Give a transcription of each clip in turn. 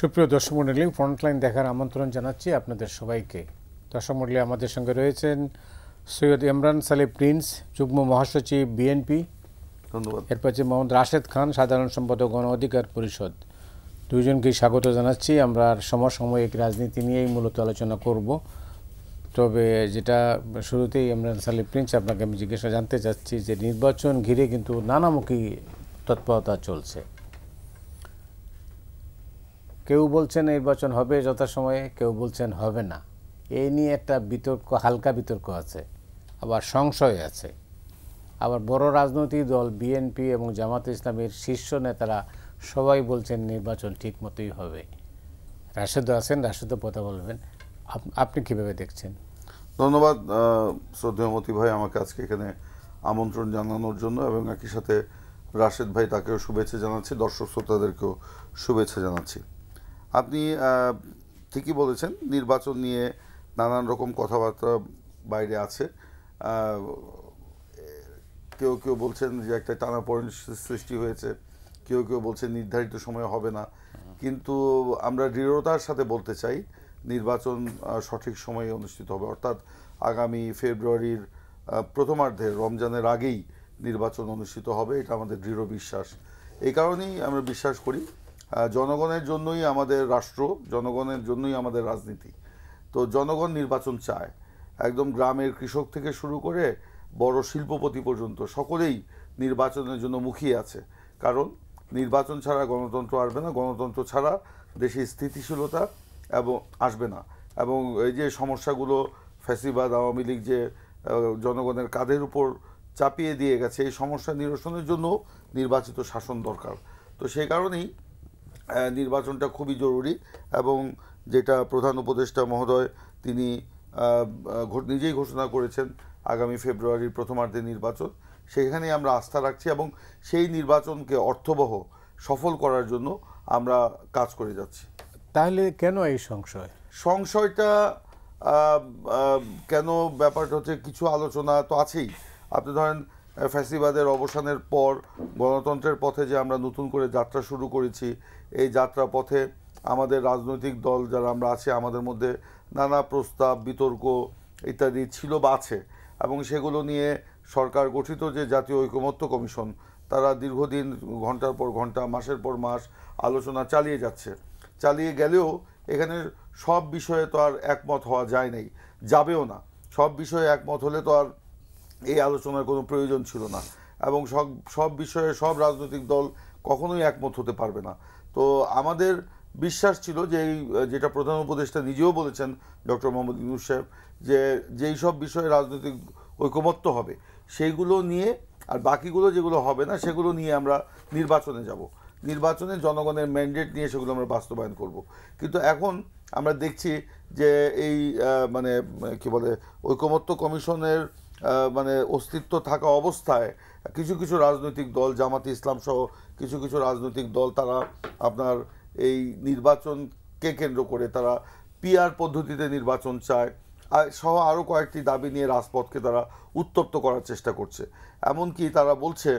সুপ্রিয় দর্শক মণ্ডলী, ফ্রন্টলাইন দেখার আমন্ত্রণ জানাচ্ছি আপনাদের সবাইকে। দর্শক মণ্ডলী, আমাদের সঙ্গে রয়েছেন সৈয়দ ইমরান সালে প্রিন্স, যুগ্ম মহাসচিব বিএনপি। ধন্যবাদ। এরপর হচ্ছে মোহাম্মদ রাশেদ খান, সাধারণ সম্পাদক গণ অধিকার পরিষদ। দুইজনকেই স্বাগত জানাচ্ছি। আমরা সমসাময়িক রাজনীতি নিয়েই মূলত আলোচনা করব। তবে যেটা শুরুতেই ইমরান সালে প্রিন্স, আপনাকে আমি জিজ্ঞাসা জানতে চাচ্ছি যে নির্বাচন ঘিরে কিন্তু নানামুখী তৎপরতা চলছে। কেউ বলছেন নির্বাচন হবে যথাসময়ে, কেউ বলছেন হবে না। এই নিয়ে একটা বিতর্ক, হালকা বিতর্ক আছে, আবার সংশয় আছে। আবার বড় রাজনৈতিক দল বিএনপি এবং জামাতে ইসলামের শীর্ষ নেতারা সবাই বলছেন নির্বাচন ঠিক মতোই হবে। রাশেদও আছেন, রাশেদও কথা বলবেন। আপনি কীভাবে দেখছেন? ধন্যবাদ শ্রদ্ধেয় মতি ভাই, আমাকে আজকে এখানে আমন্ত্রণ জানানোর জন্য, এবং একই সাথে রাশেদ ভাই, তাকেও শুভেচ্ছা জানাচ্ছি, দর্শক শ্রোতাদেরকেও শুভেচ্ছা জানাচ্ছি। আপনি ঠিকই বলেছেন, নির্বাচন নিয়ে নানান রকম কথাবার্তা বাইরে আছে। কেউ কেউ বলছেন যে একটা টানাপোড়েন সৃষ্টি হয়েছে, কেউ কেউ বলছেন নির্ধারিত সময়ে হবে না। কিন্তু আমরা দৃঢ়তার সাথে বলতে চাই নির্বাচন সঠিক সময়ে অনুষ্ঠিত হবে, অর্থাৎ আগামী ফেব্রুয়ারির প্রথমার্ধে, রমজানের আগেই নির্বাচন অনুষ্ঠিত হবে। এটা আমাদের দৃঢ় বিশ্বাস। এই কারণেই আমরা বিশ্বাস করি জনগণের জন্যই আমাদের রাষ্ট্র, জনগণের জন্যই আমাদের রাজনীতি। তো জনগণ নির্বাচন চায়। একদম গ্রামের কৃষক থেকে শুরু করে বড় শিল্পপতি পর্যন্ত সকলেই নির্বাচনের জন্য মুখিয়ে আছে। কারণ নির্বাচন ছাড়া গণতন্ত্র আসবে না, গণতন্ত্র ছাড়া দেশে স্থিতিশীলতা এবং আসবে না। এবং এই যে সমস্যাগুলো ফ্যাসিবাদ আওয়ামী লীগ যে জনগণের কাঁধের উপর চাপিয়ে দিয়ে গেছে, এই সমস্যা নিরসনের জন্য নির্বাচিত শাসন দরকার। তো সেই কারণেই নির্বাচনটা খুবই জরুরি। এবং যেটা প্রধান উপদেষ্টা মহোদয়, তিনি নিজেই ঘোষণা করেছেন আগামী ফেব্রুয়ারির প্রথমার্ধে নির্বাচন, সেখানেই আমরা আস্থা রাখছি এবং সেই নির্বাচনকে অর্থবহ সফল করার জন্য আমরা কাজ করে যাচ্ছি। তাহলে কেন এই সংশয়টা কেন? ব্যাপারটা হচ্ছে কিছু আলোচনা তো আছেই। আপনি ধরেন ফ্যাসিবাদের অবসানের পর গণতন্ত্রের পথে যে আমরা নতুন করে যাত্রা শুরু করেছি, এই যাত্রা পথে আমাদের রাজনৈতিক দল যারা আমরা আছি, আমাদের মধ্যে নানা প্রস্তাব, বিতর্ক ইত্যাদি ছিল বা আছে। এবং সেগুলো নিয়ে সরকার গঠিত যে জাতীয় ঐকমত্য কমিশন, তারা দীর্ঘদিন ঘন্টার পর ঘন্টা, মাসের পর মাস আলোচনা চালিয়ে যাচ্ছে। চালিয়ে গেলেও এখানে সব বিষয়ে তো আর একমত হওয়া যায় নাই, যাবেও না। সব বিষয়ে একমত হলে তো আর এই আলোচনার কোনো প্রয়োজন ছিল না। এবং সব বিষয়ে সব রাজনৈতিক দল কখনোই একমত হতে পারবে না। তো আমাদের বিশ্বাস ছিল যে যেটা প্রধান উপদেষ্টা নিজেও বলেছেন, ডক্টর মোহাম্মদ ইউনূস সাহেব, যে যেই সব বিষয়ে রাজনৈতিক ঐকমত্য হবে সেইগুলো নিয়ে, আর বাকিগুলো যেগুলো হবে না সেগুলো নিয়ে আমরা নির্বাচনে যাব। নির্বাচনে জনগণের ম্যান্ডেট নিয়ে সেগুলো আমরা বাস্তবায়ন করব। কিন্তু এখন আমরা দেখছি যে এই মানে কি বলে, ঐকমত্য কমিশনের মানে অস্তিত্ব থাকা অবস্থায় কিছু কিছু রাজনৈতিক দল, জামাতে ইসলাম সহ কিছু কিছু রাজনৈতিক দল, তারা আপনার এই নির্বাচনকে কেন্দ্র করে তারা পিআর পদ্ধতিতে নির্বাচন চায় সহ আরও কয়েকটি দাবি নিয়ে রাজপথকে তারা উত্তপ্ত করার চেষ্টা করছে। এমনকি তারা বলছে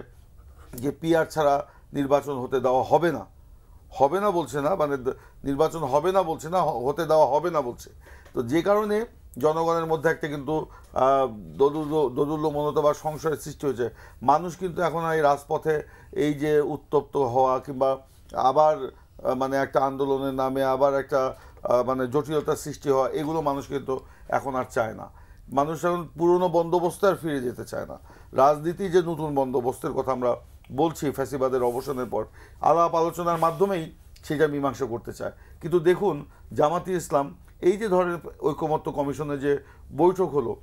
যে পিআর ছাড়া নির্বাচন হতে দেওয়া হবে না। হবে না বলছে না, মানে নির্বাচন হবে না বলছে না, হতে দেওয়া হবে না বলছে। তো যে কারণে জনগণের মধ্যে একটা কিন্তু দোদুল্য মনতা বা সংশয়ের সৃষ্টি হয়েছে। মানুষ কিন্তু এখন এই রাজপথে এই যে উত্তপ্ত হওয়া কিংবা আবার মানে একটা আন্দোলনের নামে আবার একটা মানে জটিলতার সৃষ্টি হওয়া, এগুলো মানুষ কিন্তু এখন আর চায় না। মানুষ এখন পুরনো বন্দোবস্তে আর ফিরে যেতে চায় না। রাজনীতি যে নতুন বন্দোবস্তের কথা আমরা বলছি ফ্যাসিবাদের অবসানের পর, আলাপ আলোচনার মাধ্যমেই সেটা মীমাংসা করতে চায়। কিন্তু দেখুন, জামাতে ইসলাম এই যে ধরেন ঐকমত্য কমিশনের যে বৈঠক হলো,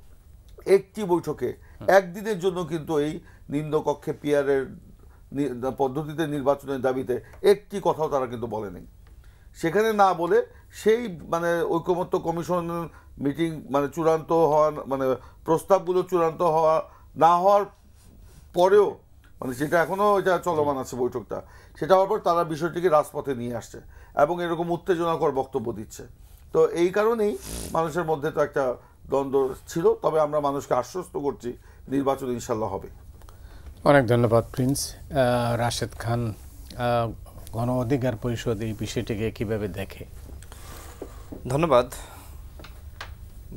একটি বৈঠকে একদিনের জন্য কিন্তু এই নিম্নকক্ষে পিআরের পদ্ধতিতে নির্বাচনের দাবিতে একটি কথাও তারা কিন্তু বলেনি। সেখানে না বলে সেই মানে ঐকমত্য কমিশন মিটিং মানে চূড়ান্ত হওয়া, মানে প্রস্তাবগুলো চূড়ান্ত হওয়া না হওয়ার পরেও, মানে সেটা এখনও এটা চলমান আছে বৈঠকটা, সেটা হওয়ার পর তারা বিষয়টিকে রাজপথে নিয়ে আসছে এবং এরকম উত্তেজনাকর বক্তব্য দিচ্ছে। তো এই কারণেই মানুষের মধ্যে তো একটা দ্বন্দ্ব ছিল। তবে আমরা মানুষকে আশ্বস্ত করছি নির্বাচন ইনশাল্লাহ হবে। অনেক ধন্যবাদ প্রিন্স। রাশেদ খান, গণ অধিকার পরিষদ এই বিষয়টিকে কিভাবে দেখে? ধন্যবাদ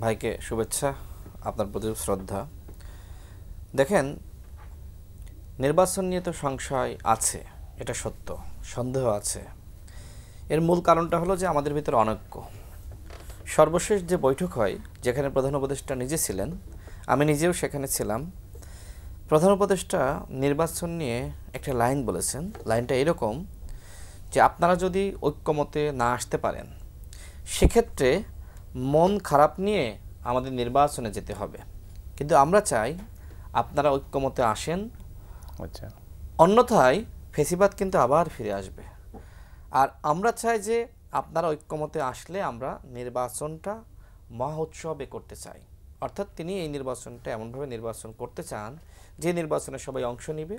ভাইকে, শুভেচ্ছা, আপনার প্রতি শ্রদ্ধা। দেখেন, নির্বাচন নিয়ে তো সংশয় আছে, এটা সত্য, সন্দেহ আছে। এর মূল কারণটা হলো যে আমাদের ভিতরে অনৈক্য। সর্বশেষ যে বৈঠক হয়, যেখানে প্রধান উপদেষ্টা নিজে ছিলেন, আমি নিজেও সেখানে ছিলাম, প্রধান উপদেষ্টা নির্বাচন নিয়ে একটা লাইন বলেছেন। লাইনটা এরকম যে আপনারা যদি ঐক্যমতে না আসতে পারেন, সেক্ষেত্রে মন খারাপ নিয়ে আমাদের নির্বাচনে যেতে হবে, কিন্তু আমরা চাই আপনারা ঐক্যমতে আসেন, আচ্ছা, অন্যথায় ফেসিবাদ কিন্তু আবার ফিরে আসবে। আর আমরা চাই যে আপনারা ঐক্যমতে আসলে আমরা নির্বাচনটা মহা উৎসবে করতে চাই। অর্থাৎ তিনি এই নির্বাচনটা এমনভাবে নির্বাচন করতে চান যে নির্বাচনে সবাই অংশ নেবে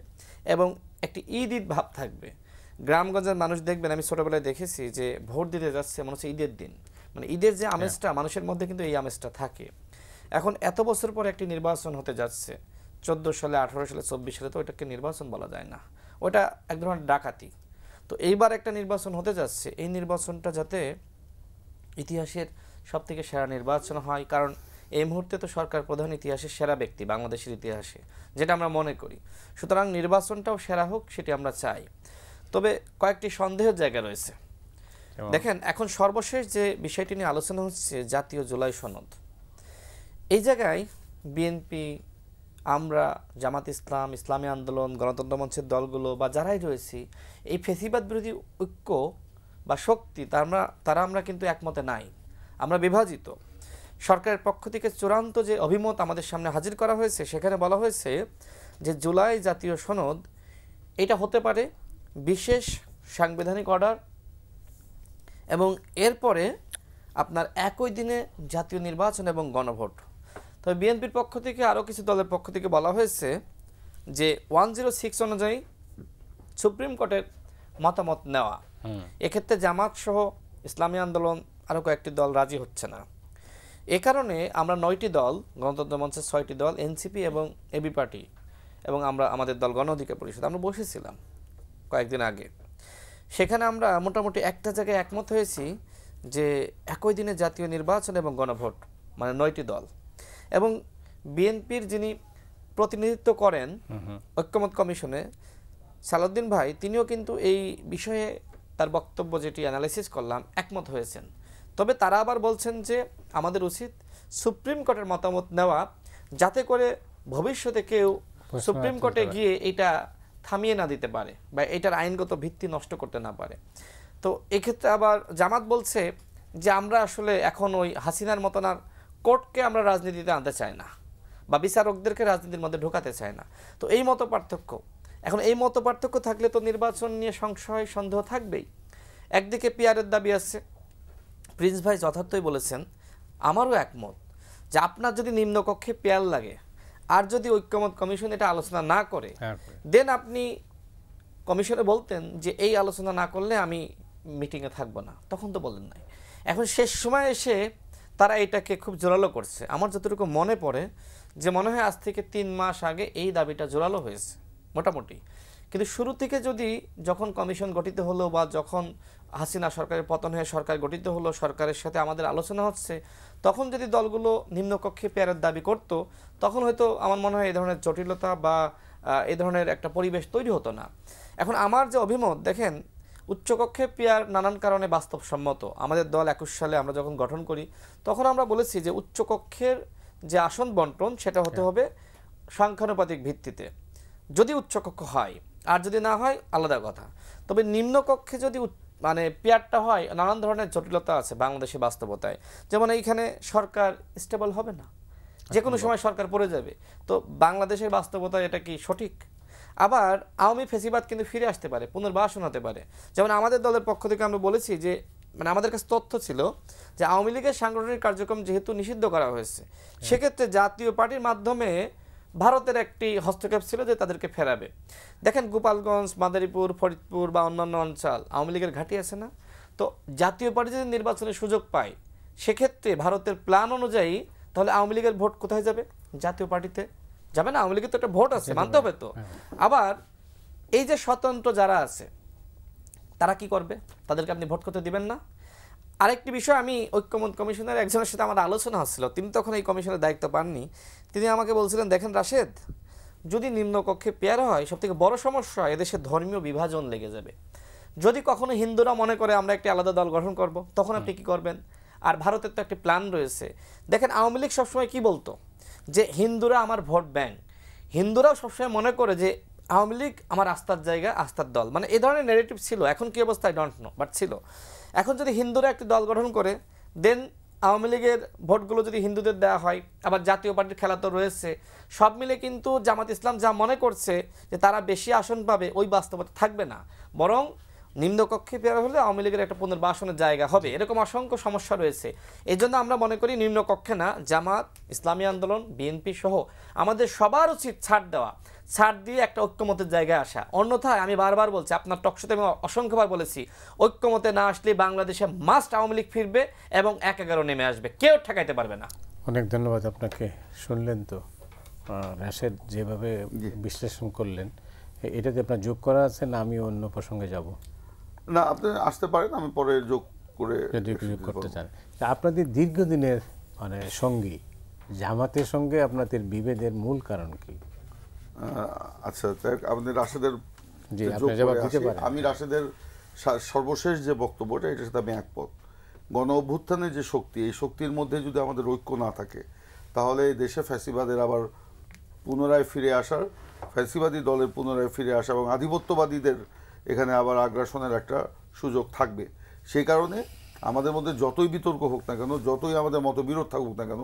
এবং একটি ঈদ ঈদ ভাব থাকবে। গ্রামগঞ্জের মানুষ দেখবেন, আমি ছোটোবেলায় দেখেছি যে ভোট দিতে যাচ্ছে মনে হচ্ছে ঈদের দিন, মানে ঈদের যে আমেজটা মানুষের মধ্যে কিন্তু এই আমেজটা থাকে। এখন এত বছর পর একটি নির্বাচন হতে যাচ্ছে, 14 সালে, 18 সালে, 24 সালে, তো ওইটাকে নির্বাচন বলা যায় না, ওটা এক ধরনের ডাকাতি। তো এইবার একটা নির্বাচন হতে যাচ্ছে, এই নির্বাচনটা যাতে ইতিহাসের সবথেকে সেরা নির্বাচন হয়, কারণ এই মুহূর্তে তো সরকার প্রধান ইতিহাসের সেরা ব্যক্তি বাংলাদেশের ইতিহাসে, যেটা আমরা মনে করি। সুতরাং নির্বাচনটাও সেরা হোক, সেটি আমরা চাই। তবে কয়েকটি সন্দেহের জায়গা রয়েছে। দেখেন, এখন সর্বশেষ যে বিষয়টি নিয়ে আলোচনা হচ্ছে জাতীয় জুলাই সনদ। এই জায়গায় বিএনপি, আমরা, জামাত ইসলাম, ইসলামী আন্দোলন, গণতন্ত্র মঞ্চের দলগুলো বা যারাই রয়েছি, এই ফেসিবাদ বিরোধী ঐক্য বা শক্তি তারা আমরা কিন্তু একমতে নাই, আমরা বিভাজিত। সরকারের পক্ষ থেকে চূড়ান্ত যে অভিমত আমাদের সামনে হাজির করা হয়েছে, সেখানে বলা হয়েছে যে জুলাই জাতীয় সনদ এটা হতে পারে বিশেষ সাংবিধানিক অর্ডার, এবং এরপরে আপনার একই দিনে জাতীয় নির্বাচন এবং গণভোট। তবে বিএনপির পক্ষ থেকে আরও কিছু দলের পক্ষ থেকে বলা হয়েছে যে 106 অনুযায়ী সুপ্রিম কোর্টের মতামত নেওয়া। এক্ষেত্রে জামাত সহ ইসলামী আন্দোলন আরও কয়েকটি দল রাজি হচ্ছে না। এ কারণে আমরা 9টি দল, গণতন্ত্র মঞ্চের 6টি দল, এনসিপি এবং এবি পার্টি এবং আমরা আমাদের দল গণ অধিকার পরিষদ, আমরা বসেছিলাম কয়েকদিন আগে। সেখানে আমরা মোটামুটি একটা জায়গায় একমত হয়েছি যে একই দিনে জাতীয় নির্বাচন এবং গণভোট, মানে 9টি দল। এবং বিএনপির যিনি প্রতিনিধিত্ব করেন ঐক্যমত কমিশনে, সালাউদ্দিন ভাই, তিনিও কিন্তু এই বিষয়ে তার বক্তব্য যেটি অ্যানালাইসিস করলাম একমত হয়েছেন। তবে তারা আবার বলছেন যে আমাদের উচিত সুপ্রিম কোর্টের মতামত নেওয়া, যাতে করে ভবিষ্যতে কেউ সুপ্রিম কোর্টে গিয়ে এটা থামিয়ে না দিতে পারে বা এটার আইনগত ভিত্তি নষ্ট করতে না পারে। তো এক্ষেত্রে আবার জামাত বলছে যে আমরা আসলে এখন ওই হাসিনার মতন আর কোর্টকে আমরা রাজনীতিতে আনতে চাই না বা বিচারকদেরকে রাজনীতির মধ্যে ঢোকাতে চাই না। তো এই মত পার্থক্য, এখন এই মত পার্থক্য থাকলে তো নির্বাচন নিয়ে সংশয় সন্দেহ থাকবেই। একদিকে পিয়ারের দাবি আছে, প্রিন্স ভাই যথার্থই বলেছেন, আমারও একমত যে আপনার যদি নিম্নকক্ষে পেয়ার লাগে আর যদি ঐক্যমত কমিশন এটা আলোচনা না করে, দেন আপনি কমিশনে বলতেন যে এই আলোচনা না করলে আমি মিটিংয়ে থাকবো না, তখন তো বলেন নাই। এখন শেষ সময় এসে তারা এটাকে খুব জোরালো করছে। আমার যতটুকু মনে পড়ে যে মনে হয় আজ থেকে 3 মাস আগে এই দাবিটা জোরালো হয়েছে মোটামুটি। কিন্তু শুরু থেকে যখন কমিশন গঠিত হলো বা যখন হাসিনা সরকারের পতন হয়ে সরকার গঠিত হলো, সরকারের সাথে আমাদের আলোচনা হচ্ছে, তখন যদি দলগুলো নিম্নকক্ষে পেয়ারের দাবি করত, তখন হয়তো আমার মনে হয় এই ধরনের জটিলতা বা এই ধরনের একটা পরিবেশ তৈরি হতো না। এখন আমার যে অভিমত, দেখেন, উচ্চকক্ষে পেয়ার নানান কারণে বাস্তবসম্মত। আমাদের দল 21 সালে আমরা যখন গঠন করি, তখন আমরা বলেছি যে উচ্চকক্ষের যে আসন বন্টন সেটা হতে হবে সংখ্যানুপাতিক ভিত্তিতে, যদি উচ্চকক্ষ হয়, আর যদি না হয় আলাদা কথা। তবে নিম্নকক্ষে যদি মানে পেয়ারটা হয়, নানান ধরনের জটিলতা আছে বাংলাদেশের বাস্তবতায়। যেমন এইখানে সরকার স্টেবল হবে না, যে কোনো সময় সরকার পড়ে যাবে। তো বাংলাদেশের বাস্তবতায় এটা কি সঠিক? আবার আওয়ামী ফেসিবাদ কিন্তু ফিরে আসতে পারে, পুনর্বাসন হতে পারে। যেমন আমাদের দলের পক্ষ থেকে আমরা বলেছি যে, মানে আমাদের কাছে তথ্য ছিল যে আওয়ামী লীগের সাংগঠনিক কার্যক্রম যেহেতু নিষিদ্ধ করা হয়েছে, সেক্ষেত্রে জাতীয় পার্টির মাধ্যমে ভারতের একটি হস্তক্ষেপ ছিল যে তাদেরকে ফেরাবে। দেখেন, গোপালগঞ্জ, মাদারীপুর, ফরিদপুর বা অন্যান্য অঞ্চল আওয়ামী লীগের ঘাঁটি আছে না? তো জাতীয় পার্টি যদি নির্বাচনের সুযোগ পায়, সেক্ষেত্রে ভারতের প্ল্যান অনুযায়ী তাহলে আওয়ামী লীগের ভোট কোথায় যাবে? জাতীয় পার্টিতে যাবে না? আওয়ামী লীগের তো একটা ভোট আছে, মানতে হবে তো। আবার এই যে স্বতন্ত্র যারা আছে, তারা কি করবে? তাদেরকে আপনি ভোট করতে দিবেন না? আরেকটি বিষয়, আমি ঐক্যমত কমিশনের একজনের সাথে আমার আলোচনা হচ্ছিল, তিনি তখন এই কমিশনের দায়িত্ব পাননি। তিনি আমাকে বলছিলেন, দেখেন রাশেদ, যদি নিম্নকক্ষে পেয়ার হয় সবথেকে বড় সমস্যা এদেশে ধর্মীয় বিভাজন লেগে যাবে। যদি কখনো হিন্দুরা মনে করে আমরা একটি আলাদা দল গঠন করব, তখন আপনি কি করবেন? আর ভারতের তো একটি প্ল্যান রয়েছে। দেখেন আওয়ামী লীগ সবসময় কি বলতো যে হিন্দুরা আমার ভোট ব্যাংক, হিন্দুরাও সবসময় মনে করে যে আওয়ামী লীগ আমার আস্থার জায়গা, আস্থার দল, মানে এই ধরনের নেগেটিভ ছিল। এখন কি অবস্থা আই ডোন্ট নো, বাট ছিল। এখন যদি হিন্দুরা একটি দল গঠন করে, দেন আওয়ামী লীগের ভোটগুলো যদি হিন্দুদের দেওয়া হয়, আবার জাতীয় পার্টির খেলা তো রয়েছে, সব মিলে কিন্তু জামাত ইসলাম যা মনে করছে যে তারা বেশি আসন পাবে, ওই বাস্তবতা থাকবে না। বরং নিম্নকক্ষে পেয়ারা হলে আওয়ামী লীগের একটা পুনর্বাসনের জায়গা হবে। এরকম অসংখ্য সমস্যা রয়েছে। এই জন্য আমরা মনে করি নিম্নকক্ষে না, জামাত, ইসলামী আন্দোলন, বিএনপি সহ আমাদের সবার উচিত ছাড় দেওয়া, ছাড় দিয়ে একটা ঐক্যমতের জায়গায় আসা। অন্যথায় আমি বারবার বলছি, আপনার টকশোতে আমি অসংখ্যবার বলেছি, ঐক্যমতে না আসলে বাংলাদেশে মাস্ট আওয়ামী লীগ ফিরবে এবং ১-১১ নেমে আসবে, কেউ ঠেকাইতে পারবে না। অনেক ধন্যবাদ আপনাকে। শুনলেন তো রাশেদ যেভাবে জি। বিশ্লেষণ করলেন, এটাতে আপনার যোগ করা আছে না আমি অন্য প্রসঙ্গে যাব? না, আপনি আসতে পারেন, আমি পরে যোগ করে যদি যোগ করতে চান। তা আপনাদের দীর্ঘদিনের মানে সঙ্গী জামাতের সঙ্গে আপনাদের বিভেদের মূল কারণ কি? আচ্ছা, আমাদের রাশেদের জি, যে আপনি যোগ জবাব করে দিতে আসি, পারেন। আমি রাশেদের সর্বশেষ যে বক্তব্যটা, এটার সাথে আমি একমত। গণ অভ্যুত্থানের যে শক্তি, এই শক্তির মধ্যে যদি আমাদের ঐক্য না থাকে, তাহলে এই দেশে ফ্যাসিবাদের আবার পুনরায় ফিরে আসার, ফ্যাসিবাদী দলের পুনরায় ফিরে আসা এবং আধিপত্যবাদীদের এখানে আবার আগ্রাসনের একটা সুযোগ থাকবে। সেই কারণে আমাদের মধ্যে যতই বিতর্ক হোক না কেন, যতই আমাদের মতবিরোধ থাকুক না কেন,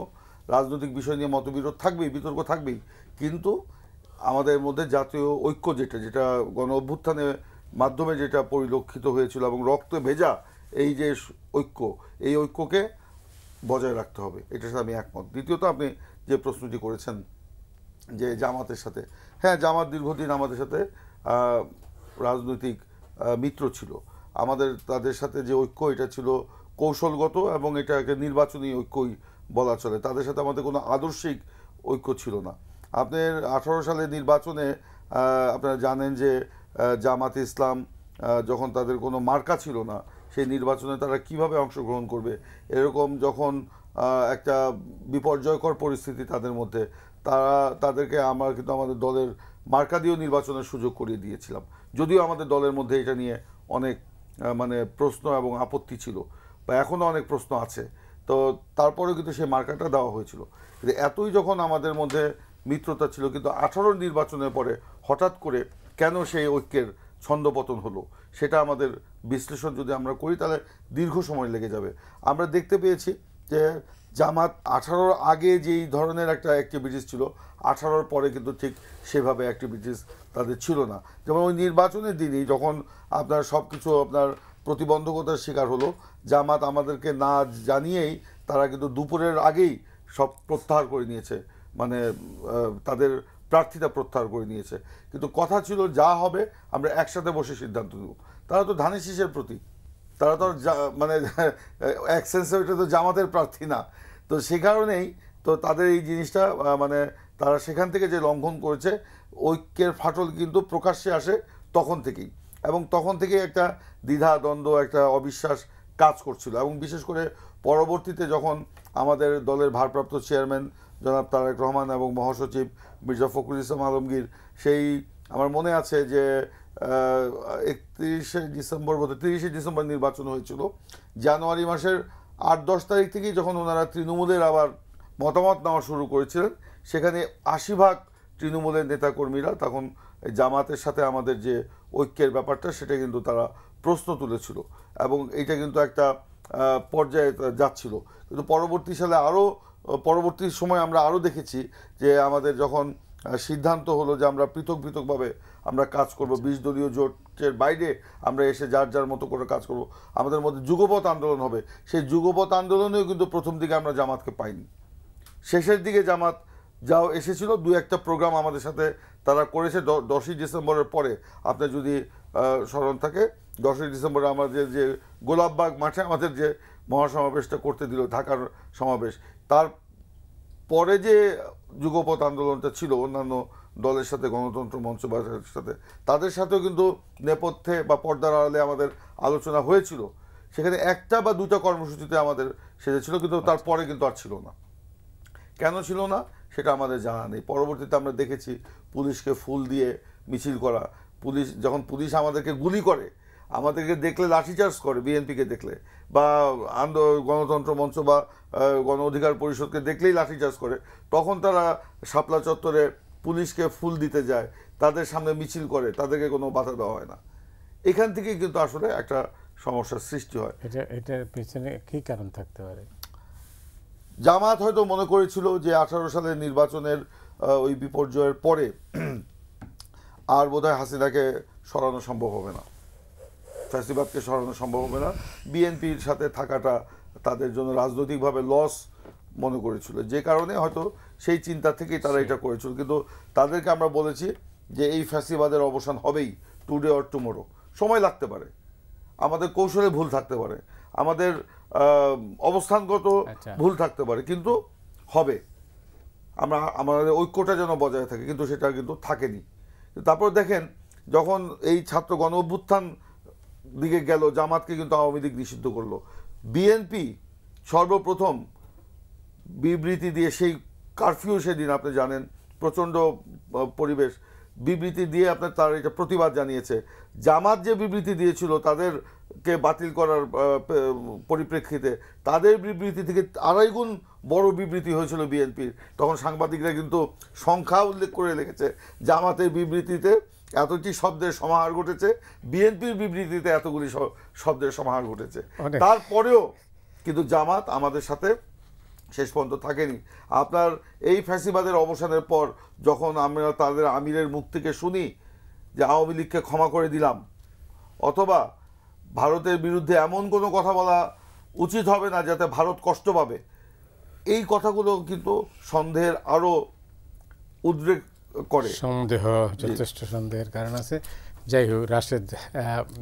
রাজনৈতিক বিষয় নিয়ে মতবিরোধ থাকবেই, বিতর্ক থাকবেই, কিন্তু আমাদের মধ্যে জাতীয় ঐক্য যেটা গণ অভ্যুত্থানের মাধ্যমে যেটা পরিলক্ষিত হয়েছিল এবং রক্তে ভেজা এই যে ঐক্য, এই ঐক্যকে বজায় রাখতে হবে, এটার সাথে আমি একমত। দ্বিতীয়ত, আপনি যে প্রশ্নটি করেছেন যে জামাতের সাথে, হ্যাঁ, জামাত দীর্ঘদিন আমাদের সাথে রাজনৈতিক মিত্র ছিল। আমাদের তাদের সাথে যে ঐক্য, এটা ছিল কৌশলগত এবং এটাকে নির্বাচনী ঐক্যই বলা চলে। তাদের সাথে আমাদের কোনো আদর্শিক ঐক্য ছিল না। আপনার 18 সালে নির্বাচনে আপনারা জানেন যে জামাত ইসলাম যখন তাদের কোনো মার্কা ছিল না, সেই নির্বাচনে তারা কিভাবে অংশগ্রহণ করবে, এরকম যখন একটা বিপর্যয়কর পরিস্থিতি তাদের মধ্যে, তাদেরকে আমরা কিন্তু আমাদের দলের মার্কা দিয়েও নির্বাচনের সুযোগ করিয়ে দিয়েছিলাম। যদিও আমাদের দলের মধ্যে এটা নিয়ে অনেক মানে প্রশ্ন এবং আপত্তি ছিল, বা এখনও অনেক প্রশ্ন আছে, তো তারপরেও কিন্তু সেই মার্কাটা দেওয়া হয়েছিল। কিন্তু এতই যখন আমাদের মধ্যে মিত্রতা ছিল, কিন্তু 18 নির্বাচনের পরে হঠাৎ করে কেন সেই ঐক্যের ছন্দপতন হলো, সেটা আমাদের বিশ্লেষণ যদি আমরা করি তাহলে দীর্ঘ সময় লেগে যাবে। আমরা দেখতে পেয়েছি যে জামাত 18 আগে যেই ধরনের একটা অ্যাক্টিভিটিস ছিল, 18 পরে কিন্তু ঠিক সেভাবে অ্যাক্টিভিটিস তাদের ছিল না। যেমন ওই নির্বাচনের দিনই যখন আপনার সব কিছু আপনার প্রতিবন্ধকতার শিকার হলো, জামাত আমাদেরকে না জানিয়েই তারা কিন্তু দুপুরের আগেই সব প্রত্যাহার করে নিয়েছে, মানে তাদের প্রার্থীতা প্রত্যাহার করে নিয়েছে। কিন্তু কথা ছিল যা হবে আমরা একসাথে বসে সিদ্ধান্ত নেব। তারা তো ধানের শীষের প্রতীক, তারা তো মানে এক সেন্সে ওইটা তো জামাতের প্রার্থী না। তো সে কারণেই তো তাদের এই জিনিসটা মানে তারা সেখান থেকে যে লঙ্ঘন করেছে, ঐক্যের ফাটল কিন্তু প্রকাশ্যে আসে তখন থেকেই, এবং তখন থেকেই একটা দ্বিধা দ্বন্দ্ব, একটা অবিশ্বাস কাজ করছিল। এবং বিশেষ করে পরবর্তীতে যখন আমাদের দলের ভারপ্রাপ্ত চেয়ারম্যান জনাব তারেক রহমান এবং মহাসচিব মির্জা ফখরুল ইসলাম আলমগীর, সেই আমার মনে আছে যে 30 ডিসেম্বর নির্বাচন হয়েছিল, জানুয়ারি মাসের 8-10 তারিখ থেকেই যখন ওনারা তৃণমূলের আবার মতামত নেওয়া শুরু করেছিলেন, সেখানে 80% তৃণমূলের নেতাকর্মীরা তখন জামাতের সাথে আমাদের যে ঐক্যের ব্যাপারটা, সেটা কিন্তু তারা প্রশ্ন তুলেছিল, এবং এইটা কিন্তু একটা পর্যায়ে যাচ্ছিল। কিন্তু পরবর্তী সময় আমরা আরও দেখেছি যে আমাদের যখন সিদ্ধান্ত হলো যে আমরা পৃথকভাবে আমরা কাজ করব, 20 দলীয় জোটের বাইরে আমরা এসে যার যার মতো করে কাজ করব, আমাদের মধ্যে যুগপৎ আন্দোলন হবে। সেই যুগপৎ আন্দোলনেও কিন্তু প্রথম দিকে আমরা জামাতকে পাইনি। শেষের দিকে জামাত যাও এসেছিল, 2-1টা প্রোগ্রাম আমাদের সাথে তারা করেছে 10ই ডিসেম্বরের পরে। আপনার যদি স্মরণ থাকে, 10ই ডিসেম্বরে আমাদের যে গোলাপবাগ মাঠে আমাদের যে মহাসমাবেশটা করতে দিল, ঢাকার সমাবেশ, তার পরে যে যুগপৎ আন্দোলনটা ছিল অন্যান্য দলের সাথে, গণতন্ত্র মঞ্চ বা সাথে, তাদের সাথেও কিন্তু নেপথ্যে বা পর্দার আড়ালে আমাদের আলোচনা হয়েছিল। সেখানে একটা বা দুটা কর্মসূচিতে আমাদের সেজেছিল, কিন্তু তারপরে কিন্তু আর ছিল না। কেন ছিল না সেটা আমাদের জানা নেই। পরবর্তীতে আমরা দেখেছি পুলিশকে ফুল দিয়ে মিছিল করা, পুলিশ আমাদেরকে গুলি করে, আমাদেরকে দেখলে লাঠিচার্জ করে, বিএনপিকে দেখলে বা গণতন্ত্র মঞ্চ বা গণ অধিকার পরিষদকে দেখলেই লাঠিচার্জ করে, তখন তারা শাপলা চত্বরে পুলিশকে ফুল দিতে যায়, তাদের সামনে মিছিল করে, তাদেরকে কোনো বাধা দেওয়া হয় না। এখান থেকেই কিন্তু আসলে একটা সমস্যার সৃষ্টি হয়। এটার পেছনে কি কারণ থাকতে পারে? জামাত হয়তো মনে করেছিল যে 18 সালের নির্বাচনের ওই বিপর্যয়ের পরে আর বোধহয় হাসিনাকে সরানো সম্ভব হবে না, ফ্যাসিবাদকে সরানো সম্ভব হবে না, বিএনপির সাথে থাকাটা তাদের জন্য রাজনৈতিকভাবে লস মনে করেছিল, যে কারণে হয়তো সেই চিন্তা থেকেই তারা এটা করেছিল। কিন্তু তাদেরকে আমরা বলেছি যে এই ফ্যাসিবাদের অবসান হবেই, টুডে অর টুমোরো, সময় লাগতে পারে, আমাদের কৌশলে ভুল থাকতে পারে, আমাদের অবস্থানগত ভুল থাকতে পারে, কিন্তু হবে, আমাদের ঐক্যটা যেন বজায় থাকে, কিন্তু সেটা কিন্তু থাকেনি। তারপর দেখেন যখন এই ছাত্র গণ অভ্যুত্থান দিকে গেল, জামাতকে কিন্তু আওয়ামী লীগ নিষিদ্ধ করলো, বিএনপি সর্বপ্রথম বিবৃতি দিয়ে, সেই কারফিউ সেদিন আপনি জানেন, প্রচণ্ড পরিবেশ, বিবৃতি দিয়ে আপনার তার এটা প্রতিবাদ জানিয়েছে। জামাত যে বিবৃতি দিয়েছিল তাদেরকে বাতিল করার পরিপ্রেক্ষিতে, তাদের বিবৃতি থেকে 2.5 গুণ বড় বিবৃতি হয়েছিল বিএনপির। তখন সাংবাদিকরা কিন্তু সংখ্যা উল্লেখ করে লিখেছে, জামাতের বিবৃতিতে এতটি শব্দের সমাহার ঘটেছে, বিএনপির বিবৃতিতে এতগুলি শব্দের সমাহার ঘটেছে। তারপরেও কিন্তু জামাত আমাদের সাথে শেষ পর্যন্ত থাকেনি। আপনার এই ফ্যাসিবাদের অবসানের পর যখন আমরা তাদের আমিরের মুখ থেকে শুনি যে আওয়ামী লীগকে ক্ষমা করে দিলাম, অথবা ভারতের বিরুদ্ধে এমন কোনো কথা বলা উচিত হবে না যাতে ভারত কষ্ট পাবে, এই কথাগুলো কিন্তু সন্দেহের আরও উদ্রেক করে। সন্দেহ, যথেষ্ট সন্দেহের কারণ আছে। যাই হোক, রাশেদ,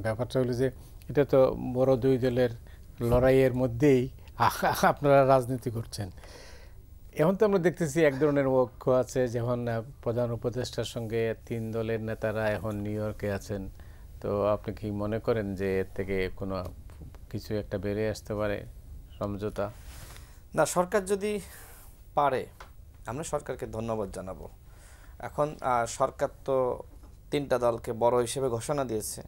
ব্যাপারটা হলো যে এটা তো বড় দুই দলের লড়াইয়ের মধ্যেই আপনারা রাজনীতি করছেন। এখন তো আমরা দেখতেছি এক ধরনের ঐক্য আছে, যেমন প্রধান উপদেষ্টার সঙ্গে 3 দলের নেতারা এখন নিউ ইয়র্কে আছেন। তো আপনি কি মনে করেন যে এর থেকে কোনো কিছু একটা বেরিয়ে আসতে পারে, সমঝোতা? না, সরকার যদি পারে আমরা সরকারকে ধন্যবাদ জানাবো। এখন সরকার তো 3টা দলকে বড় হিসেবে ঘোষণা দিয়েছে,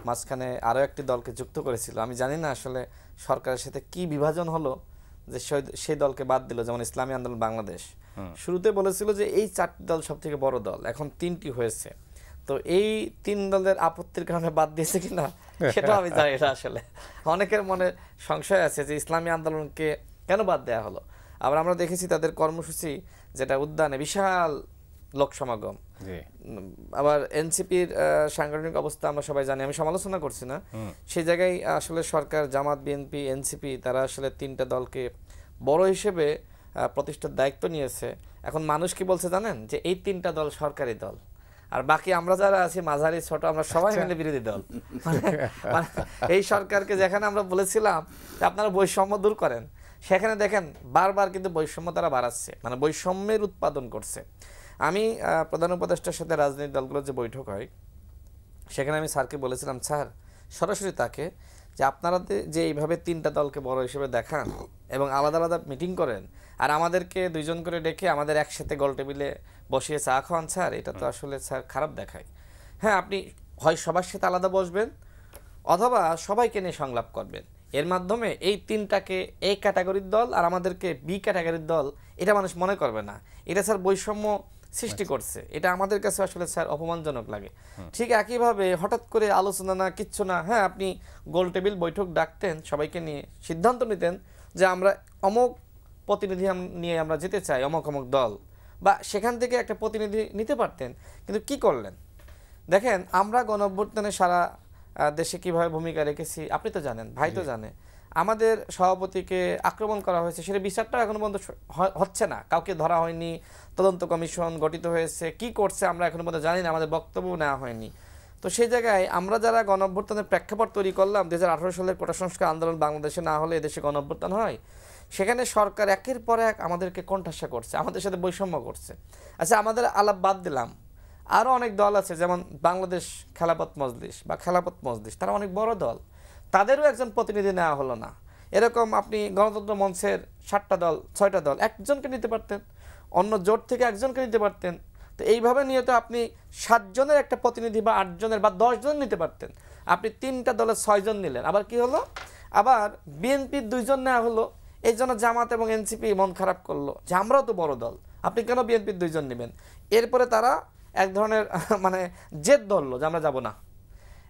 মাঝখানে আরও একটি দলকে যুক্ত করেছিল। আমি জানি না আসলে সরকারের সাথে কি বিভাজন হলো যে সেই দলকে বাদ দিল, যেমন ইসলামী আন্দোলন বাংলাদেশ শুরুতে বলেছিল যে এই 4টি দল সব থেকে বড় দল, এখন 3টি হয়েছে। তো এই 3 দলের আপত্তির কারণে বাদ দিয়েছে কিনা সেটা আমি জানি না। আসলে অনেকের মনে সংশয় আছে যে ইসলামী আন্দোলনকে কেন বাদ দেওয়া হলো। আবার আমরা দেখেছি তাদের কর্মসূচি, যেটা উদ্যানে বিশাল লোক সমাগম। আবার এনসিপির সাংগঠনিক অবস্থা আমরা সবাই জানি, আমি সমালোচনা করছি না। সেই জায়গায় আসলে সরকার, জামাত, বিএনপি, এনসিপি তারা আসলে 3টা দলকে বড় হিসেবে প্রতিষ্ঠার দায়িত্ব নিয়েছে। এখন মানুষ কি বলছে জানেন, যে এই 3টা দল সরকারি দল, আর বাকি আমরা যারা আছি মাঝারি ছোট, আমরা সবাই মিলে বিরোধী দল। মানে এই সরকারকে যেখানে আমরা বলেছিলাম যে আপনারা বৈষম্য দূর করেন, সেখানে দেখেন বারবার কিন্তু বৈষম্য তারা বাড়াচ্ছে, মানে বৈষম্যের উৎপাদন করছে। আমি প্রধান উপদেষ্টার সাথে রাজনৈতিক দলগুলোর যে বৈঠক হয়, সেখানে আমি স্যারকে বলেছিলাম, স্যার সরাসরি তাকে, যে আপনারা যে এইভাবে 3টা দলকে বড় হিসেবে দেখান এবং আলাদা আলাদা মিটিং করেন, আর আমাদেরকে 2 জন করে ডেকে আমাদের একসাথে গোল টেবিলে বসিয়ে চা খাওয়ান, স্যার এটা তো আসলে স্যার খারাপ দেখায়। হ্যাঁ, আপনি হয় সবার সাথে আলাদা বসবেন অথবা সবাইকে নিয়ে সংলাপ করবেন, এর মাধ্যমে এই 3টাকে এ ক্যাটাগরির দল আর আমাদেরকে বি ক্যাটাগরির দল এটা মানুষ মনে করবে না। এটা স্যার বৈষম্য সৃষ্টি করছে, এটা আমাদের কাছে আসলে স্যার অপমানজনক লাগে। ঠিক একইভাবে হঠাৎ করে আলোচনা না, কিচ্ছু না, হ্যাঁ আপনি গোল টেবিল বৈঠক ডাকতেন, সবাইকে নিয়ে সিদ্ধান্ত নিতেন যে আমরা অমুক প্রতিনিধি নিয়ে আমরা যেতে চাই অমুক অমুক দল, বা সেখান থেকে একটা প্রতিনিধি নিতে পারতেন। কিন্তু কি করলেন দেখেন, আমরা গণঅভ্যুত্থানে সারা দেশে কিভাবে ভূমিকা রেখেছি আপনি তো জানেন, ভাই তো জানে। আমাদের সভাপতিকে আক্রমণ করা হয়েছে, সেটা বিচারটা এখনো পর্যন্ত হচ্ছে না, কাউকে ধরা হয়নি, তদন্ত কমিশন গঠিত হয়েছে, কি করছে আমরা এখনো পর্যন্ত জানি না, আমাদের বক্তব্য নেওয়া হয়নি। তো সেই জায়গায় আমরা যারা গণঅভ্যুত্থানের প্রেক্ষাপট তৈরি করলাম, 2018 সালের কোটা সংস্কার আন্দোলন বাংলাদেশে না হলে এদেশে গণঅভ্যুত্থান হয়, সেখানে সরকার একের পর এক আমাদেরকে কোণঠাসা করছে, আমাদের সাথে বৈষম্য করছে। আচ্ছা, আমাদের আলাপ বাদ দিলাম, আরও অনেক দল আছে, যেমন বাংলাদেশ খেলাপথ মজলিস বা খেলাপথ মজলিস, তারা অনেক বড় দল, তাদেরও একজন প্রতিনিধি নেওয়া হলো না। এরকম আপনি গণতন্ত্র মঞ্চের 7টা দল 6টা দল একজনকে নিতে পারতেন, অন্য জোট থেকে একজনকে নিতে পারতেন। তো এইভাবে নিয়ে তো আপনি 7 জনের একটা প্রতিনিধি বা 8 জনের বা 10 জন নিতে পারতেন। আপনি 3টা দলের 6 জন নিলেন। আবার কি হলো, আবার বিএনপির 2 জন নেওয়া হলো। এই জন্য জামাত এবং এনসিপি মন খারাপ করলো যে আমরাও তো বড় দল, আপনি কেন বিএনপির 2 জন নেবেন। এরপরে তারা এক ধরনের মানে জেদ ধরলো যে আমরা যাব না।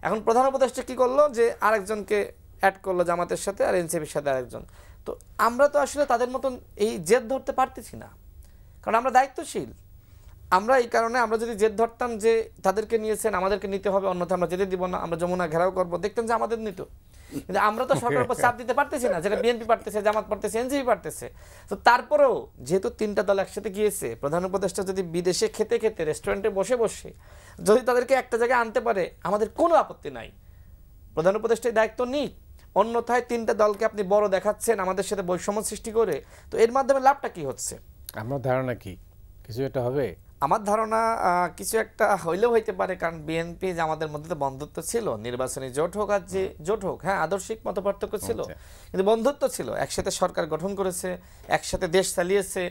এখন প্রধান উপদেষ্টা কী করলো, যে আরেকজনকে অ্যাড করলো জামাতের সাথে আর এনসিপির সাথে আরেকজন। তো আমরা তো আসলে তাদের মতন এই জেদ ধরতে পারতেছি না, কারণ আমরা দায়িত্বশীল। আমরা এই কারণে আমরা যদি জেদ ধরতাম যে তাদেরকে নিয়েছেন আমাদেরকে নিতে হবে, অন্যথা আমরা যেতে দিব না, আমরা যমুনা ঘেরাও করবো, দেখতেন যে আমাদের নিত। কিন্তু আমরা তো সরকারের উপর চাপ দিতে পারতেছি না, যেটা বিএনপি পারতেছে, জামাত পারতেছে, এনসিপি পারতেছে। তো তারপরেও যেহেতু 3টা দল একসাথে গিয়েছে, প্রধান উপদেষ্টা যদি বিদেশে খেতে খেতে রেস্টুরেন্টে বসে বসে যদি তাদেরকে একটা জায়গায় আনতে পারে, আমাদের কোনো আপত্তি নাই। প্রধান উপদেষ্টার দায়িত্ব নিক। অন্যথায় 3টা দলকে আপনি বড় দেখাচ্ছেন আমাদের সাথে বৈষম্য সৃষ্টি করে, তো এর মাধ্যমে লাভটা কি হচ্ছে? আমার ধারণা কি কিছু একটা হবে? আমার ধারণা কিছু একটা হইলেও হইতে পারে, কারণ বিএনপি যে আমাদের মধ্যে তো বন্ধুত্ব ছিল, নির্বাচনী জোট হোক আর যে জোট হোক, হ্যাঁ আদর্শিক মতপার্থক্য ছিল, কিন্তু বন্ধুত্ব ছিল, একসাথে সরকার গঠন করেছে, একসাথে দেশ চালিয়েছে।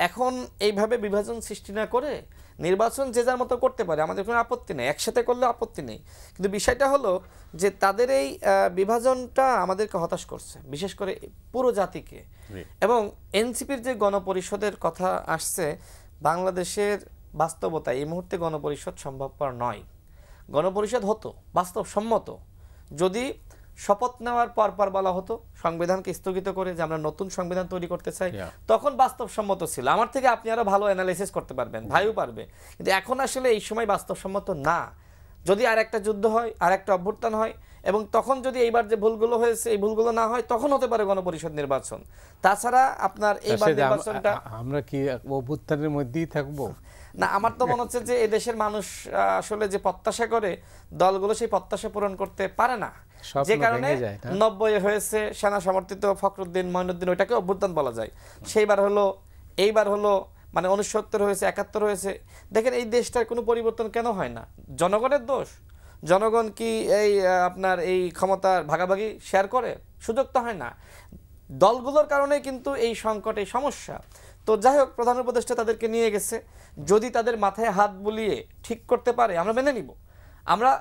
এখন এইভাবে বিভাজন সৃষ্টি না করে নির্বাচন যে যার মতো করতে পারে, আমাদের কোনো আপত্তি নেই, একসাথে করলে আপত্তি নেই। কিন্তু বিষয়টা হলো যে তাদের এই বিভাজনটা আমাদেরকে হতাশ করছে, বিশেষ করে পুরো জাতিকে। এবং এনসিপির যে গণপরিষদের কথা আসছে, বাংলাদেশের বাস্তবতা এই মুহূর্তে গণপরিষদ সম্ভবপর নয়। গণপরিষদ হতো বাস্তবসম্মত যদি শপথ নেওয়ার পর বলা হতো সংবিধানকে স্থগিত করে যে আমরা নতুন সংবিধান তৈরি করতে চাই, তখন বাস্তবসম্মত ছিল। আমার থেকে আপনি আরো ভালো অ্যানালাইসিস করতে পারবেন, ভাইও পারবে। কিন্তু এখন আসলে এই সময় বাস্তবসম্মত না। যদি আর একটা যুদ্ধ হয়, আর একটা অভ্যুত্থান হয়, এবং তখন যদি এইবার যে ভুলগুলো হয়েছে এই ভুলগুলো না হয়, তখন হতে পারে গণপরিষদ নির্বাচন। তাছাড়া আপনার এইবার নির্বাচনটা আমরা কি অভ্যুত্থানের মধ্যেই থাকবো না? আমার তো মনে হচ্ছে যে এই দেশের মানুষ আসলে যে প্রত্যাশা করে, দলগুলো সেই প্রত্যাশা পূরণ করতে পারে না, যে কারণে 90 হয়েছে সেনা সমর্থিত ফখরুদ্দিন মঈনুদ্দিন, ওইটাকে অভ্যুত্থান বলা যায়। সেইবার হলো, এইবার হলো, মানে 69 হয়েছে, 71 হয়েছে। দেখেন এই দেশটার কোনো পরিবর্তন কেন হয় না? জনগণের দোষ? জনগণ কি এই আপনার এই ক্ষমতার ভাগাভাগি শেয়ার করে? সুযোগ তো হয় না। দলগুলোর কারণে কিন্তু এই সংকট, এই সমস্যা। তো যাই হোক, প্রধান উপদেষ্টা তাদেরকে নিয়ে গেছে, যদি তাদের মাথায় হাত বুলিয়ে ঠিক করতে পারে আমরা মেনে নিব। আমরা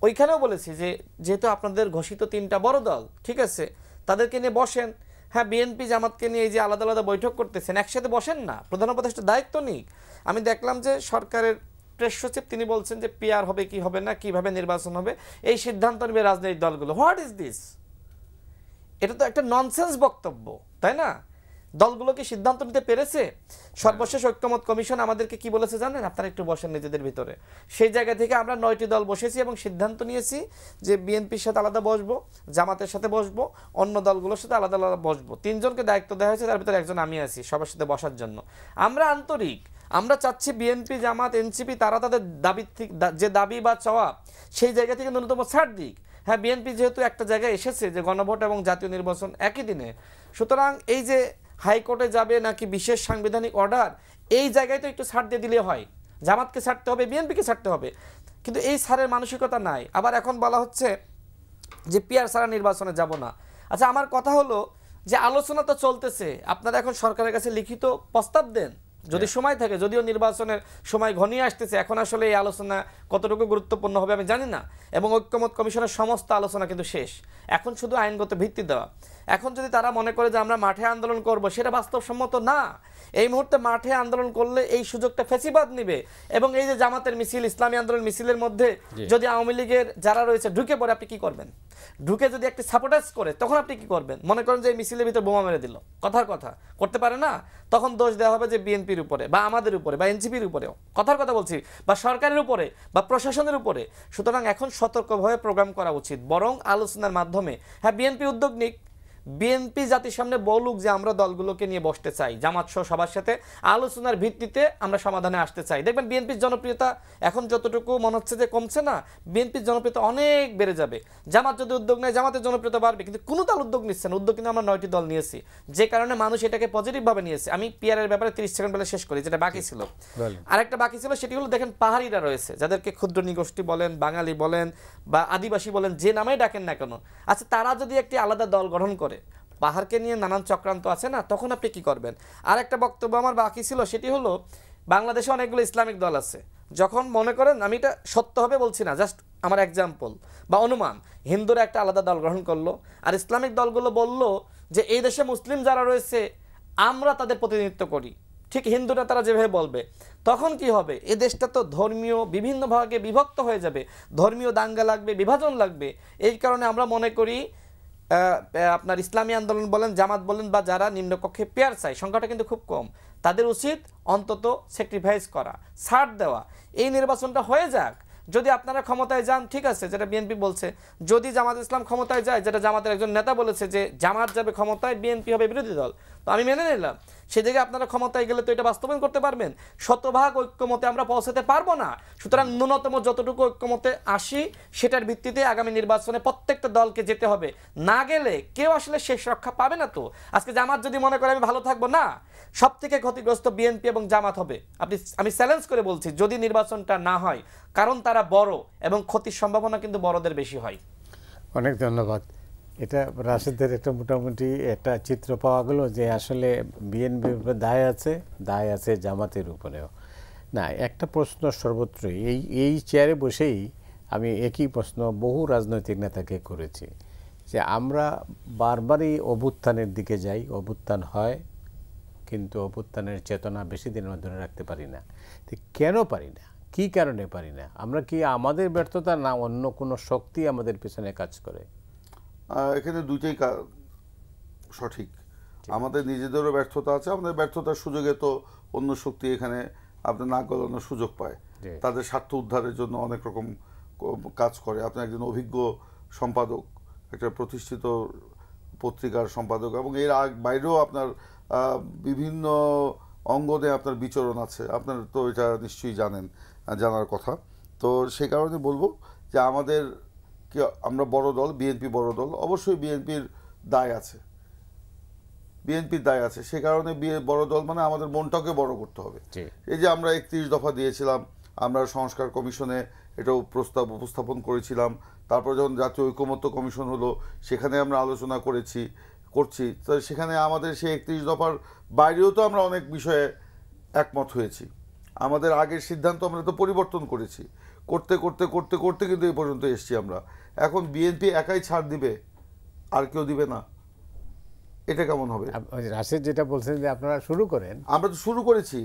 ওইখানেও বলেছি যে যেহেতু আপনাদের ঘোষিত 3টা বড় দল, ঠিক আছে, তাদেরকে নিয়ে বসেন। হ্যাঁ, বিএনপি জামাতকে নিয়ে এই যে আলাদা আলাদা বৈঠক করতেছেন, একসাথে বসেন না, প্রধান উপদেষ্টা দায়িত্ব নিক। আমি দেখলাম যে সরকারের প্রেস সচিব তিনি বলছেন যে পিআর হবে কি হবে না, কিভাবে নির্বাচন হবে এই সিদ্ধান্ত নেবে রাজনৈতিক দলগুলো। What is this? এটা তো একটা ননসেন্স বক্তব্য, তাই না? দলগুলো কি সিদ্ধান্ত নিতে পেরেছে? সর্বশেষ ঐক্যমত কমিশন আমাদেরকে কি বলেছে জানেন? আপনারা একটু বসেন নিজেদের ভিতরে। সেই জায়গা থেকে আমরা 9টি দল বসেছি এবং সিদ্ধান্ত নিয়েছি যে বিএনপির সাথে আলাদা বসবো, জামাতের সাথে বসবো, অন্য দলগুলোর সাথে আলাদা আলাদা বসবো। 3 জনকে দায়িত্ব দেওয়া হয়েছে, তার ভিতরে একজন আমি আছি সবার সাথে বসার জন্য। আমরা আন্তরিক, আমরা চাচ্ছি বিএনপি জামাত এনসিপি তারা তাদের দাবি যে দাবি বা চাওয়া সেই জায়গা থেকে ন্যূনতম ছাড় দিক। হ্যাঁ, বিএনপি যেহেতু একটা জায়গায় এসেছে যে গণভোট এবং জাতীয় নির্বাচন একই দিনে, সুতরাং এই যে হাইকোর্টে যাবে নাকি বিশেষ সাংবিধানিক অর্ডার, এই জায়গায় তো একটু ছাড় দিয়ে দিলে হয়। জামাতকে ছাড়তে হবে, বিএনপিকে ছাড়তে হবে, কিন্তু এই ছাড়ের মানসিকতা নাই। আবার এখন বলা হচ্ছে যে পিআর ছাড়া নির্বাচনে যাব না। আচ্ছা, আমার কথা হলো যে আলোচনা তো চলতেছে, আপনারা এখন সরকারের কাছে লিখিত প্রস্তাব দেন যদি সময় থাকে। যদিও নির্বাচনের সময় ঘনিয়ে আসতেছে, এখন আসলে এই আলোচনা কতটুকু গুরুত্বপূর্ণ হবে আমি জানি না। এবং ঐক্যমত কমিশনের সমস্ত আলোচনা কিন্তু শেষ, এখন শুধু আইনগত ভিত্তি দেওয়া। এখন যদি তারা মনে করে যে আমরা মাঠে আন্দোলন করব, সেটা বাস্তবসম্মত না। এই মুহূর্তে মাঠে আন্দোলন করলে এই সুযোগটা ফেসিবাদ নিবে। এবং এই যে জামাতের মিছিল, ইসলামী আন্দোলন মিছিলের মধ্যে যদি আওয়ামী লীগের যারা রয়েছে ঢুকে পড়ে, আপনি কি করবেন? ঢুকে যদি একটি সাপোর্টাইজ করে, তখন আপনি কি করবেন? মনে করেন যে এই মিছিলের ভিতর বোমা মেরে দিল, কথার কথা করতে পারে না, তখন দোষ দেওয়া হবে যে বিএনপির উপরে বা আমাদের উপরে বা এনসিপির উপরেও, কথার কথা বলছি, বা সরকারের উপরে বা প্রশাসনের উপরে। সুতরাং এখন সতর্কভাবে প্রোগ্রাম করা উচিত, বরং আলোচনার মাধ্যমে। হ্যাঁ, বিএনপি উদ্যোগ নিক, বিএনপি জাতির সামনে বলুক যে আমরা দলগুলোকে নিয়ে বসতে চাই, জামাত সহ সবার সাথে আলোচনার ভিত্তিতে আমরা সমাধানে আসতে চাই। দেখবেন বিএনপির জনপ্রিয়তা এখন যতটুকু মনে হচ্ছে যে কমছে না, বিএনপির জনপ্রিয়তা অনেক বেড়ে যাবে। জামাত যদি উদ্যোগ নেয় জামাতের জনপ্রিয়তা বাড়বে, কিন্তু কোনো দল উদ্যোগ নিচ্ছে না। উদ্যোগ কিন্তু আমরা 9টি দল নিয়েছি, যে কারণে মানুষ এটাকে পজিটিভভাবে নিয়েছে। আমি পিয়ারের ব্যাপারে 30 সেকেন্ড বলে শেষ করি, যেটা বাকি ছিল। আরেকটা বাকি ছিল, সেটি হলো দেখেন পাহাড়িরা রয়েছে, যাদেরকে ক্ষুদ্র নিগোষ্ঠী বলেন, বাঙালি বলেন বা আদিবাসী বলেন, যে নামেই ডাকেন না কেন, আচ্ছা তারা যদি একটি আলাদা দল গঠন করে, পাহাড়কে নিয়ে নানান চক্রান্ত আছে না, তখন আপনি কি করবেন? আর একটা বক্তব্য আমার বাকি ছিল, সেটি হলো বাংলাদেশে অনেকগুলো ইসলামিক দল আছে। যখন মনে করেন, আমি এটা সত্য হবে বলছি না, জাস্ট আমার এক্সাম্পল বা অনুমান, হিন্দুরা একটা আলাদা দল গ্রহণ করলো আর ইসলামিক দলগুলো বলল যে এই দেশে মুসলিম যারা রয়েছে আমরা তাদের প্রতিনিধিত্ব করি, ঠিক হিন্দুরা তারা যেভাবে বলবে, তখন কি হবে? এ দেশটা তো ধর্মীয় বিভিন্ন ভাগে বিভক্ত হয়ে যাবে, ধর্মীয় দাঙ্গা লাগবে, বিভাজন লাগবে। এই কারণে আমরা মনে করি আপনার ইসলামী আন্দোলন বলেন, জামাত বলেন বা যারা নিম্নকক্ষে পেয়ার চাই, সংখ্যাটা কিন্তু খুব কম, তাদের উচিত অন্তত স্যাক্রিফাইস করা, ছাড় দেওয়া। এই নির্বাচনটা হয়ে যাক, যদি আপনারা ক্ষমতায় যান ঠিক আছে, যেটা বিএনপি বলছে, যদি জামাত ইসলাম ক্ষমতায় যায়, যেটা জামাতের একজন নেতা বলেছে যে জামাত যাবে ক্ষমতায়, বিএনপি হবে বিরোধী দল, তো আমি মেনে নিলাম। সেদিকে আপনারা ক্ষমতায় গেলে তো এটা বাস্তবায়ন করতে পারবেন। শতভাগ ঐক্যমতে আমরা পৌঁছাতে পারবো না, সুতরাং ন্যূনতম যতটুকু ঐক্যমতে আসি সেটার ভিত্তিতে আগামী নির্বাচনে প্রত্যেকটা দলকে যেতে হবে। না গেলে কেউ আসলে শেষ রক্ষা পাবে না। তো আজকে জামাত যদি মনে করে আমি ভালো থাকবো, না, সব থেকে ক্ষতিগ্রস্ত বিএনপি এবং জামাত হবে। আমি চ্যালেঞ্জ করে বলছি, যদি নির্বাচনটা না হয়, কারণ তারা বড় এবং ক্ষতির সম্ভাবনা কিন্তু বড়দের বেশি হয়। অনেক ধন্যবাদ। এটা রাশেদের একটা মোটামুটি একটা চিত্র পাওয়া গেল যে আসলে বিএনপির উপরে দায় আছে জামাতের উপরেও। না, একটা প্রশ্ন সর্বত্রই, এই চেয়ারে বসেই আমি একই প্রশ্ন বহু রাজনৈতিক নেতাকে করেছি, যে আমরা বারবারই অভ্যুত্থানের দিকে যাই, অভ্যুত্থান হয়, কিন্তু অভ্যুত্থানের চেতনা বেশি দিনের মধ্যে ধরে রাখতে পারি না। তো কেন পারি না, কী কারণে পারি না? আমরা কি আমাদের ব্যর্থতা, না অন্য কোনো শক্তি আমাদের পিছনে কাজ করে? এখানে দুইটাই সঠিক। আমাদের নিজেদেরও ব্যর্থতা আছে, আমাদের ব্যর্থতার সুযোগে তো অন্য শক্তি এখানে আপনার নাক গলানোর সুযোগ পায়, তাদের স্বার্থ উদ্ধারের জন্য অনেক রকম কাজ করে। আপনি একজন অভিজ্ঞ সম্পাদক, একটা প্রতিষ্ঠিত পত্রিকার সম্পাদক, এবং এর বাইরেও আপনার বিভিন্ন অঙ্গনে আপনার বিচরণ আছে, আপনার তো এটা নিশ্চয়ই জানার কথা। তো সেই কারণে বলবো যে আমরা বড় দল, বিএনপি বড় দল, অবশ্যই বিএনপির দায় আছে, সে কারণে বড় দল মানে আমাদের মনটাকে বড় করতে হবে। এই যে আমরা 31 দফা দিয়েছিলাম, আমরা সংস্কার কমিশনে এটাও প্রস্তাব উপস্থাপন করেছিলাম, তারপর যখন জাতীয় ঐকমত্য কমিশন হলো সেখানে আমরা আলোচনা করছি, তো সেখানে আমাদের সেই 31 দফার বাইরেও তো আমরা অনেক বিষয়ে একমত হয়েছি। আমাদের আগের সিদ্ধান্ত আমরা তো পরিবর্তন করেছি, করতে করতে করতে করতে কিন্তু এই পর্যন্ত এসেছি আমরা। এখন বিএনপি একাই ছাড় দিবে, আর কেউ দিবে না, এটা কেমন হবে? রাশেদ যেটা বলছেন যে আপনারা শুরু করেন, আমরা তো শুরু করেছি,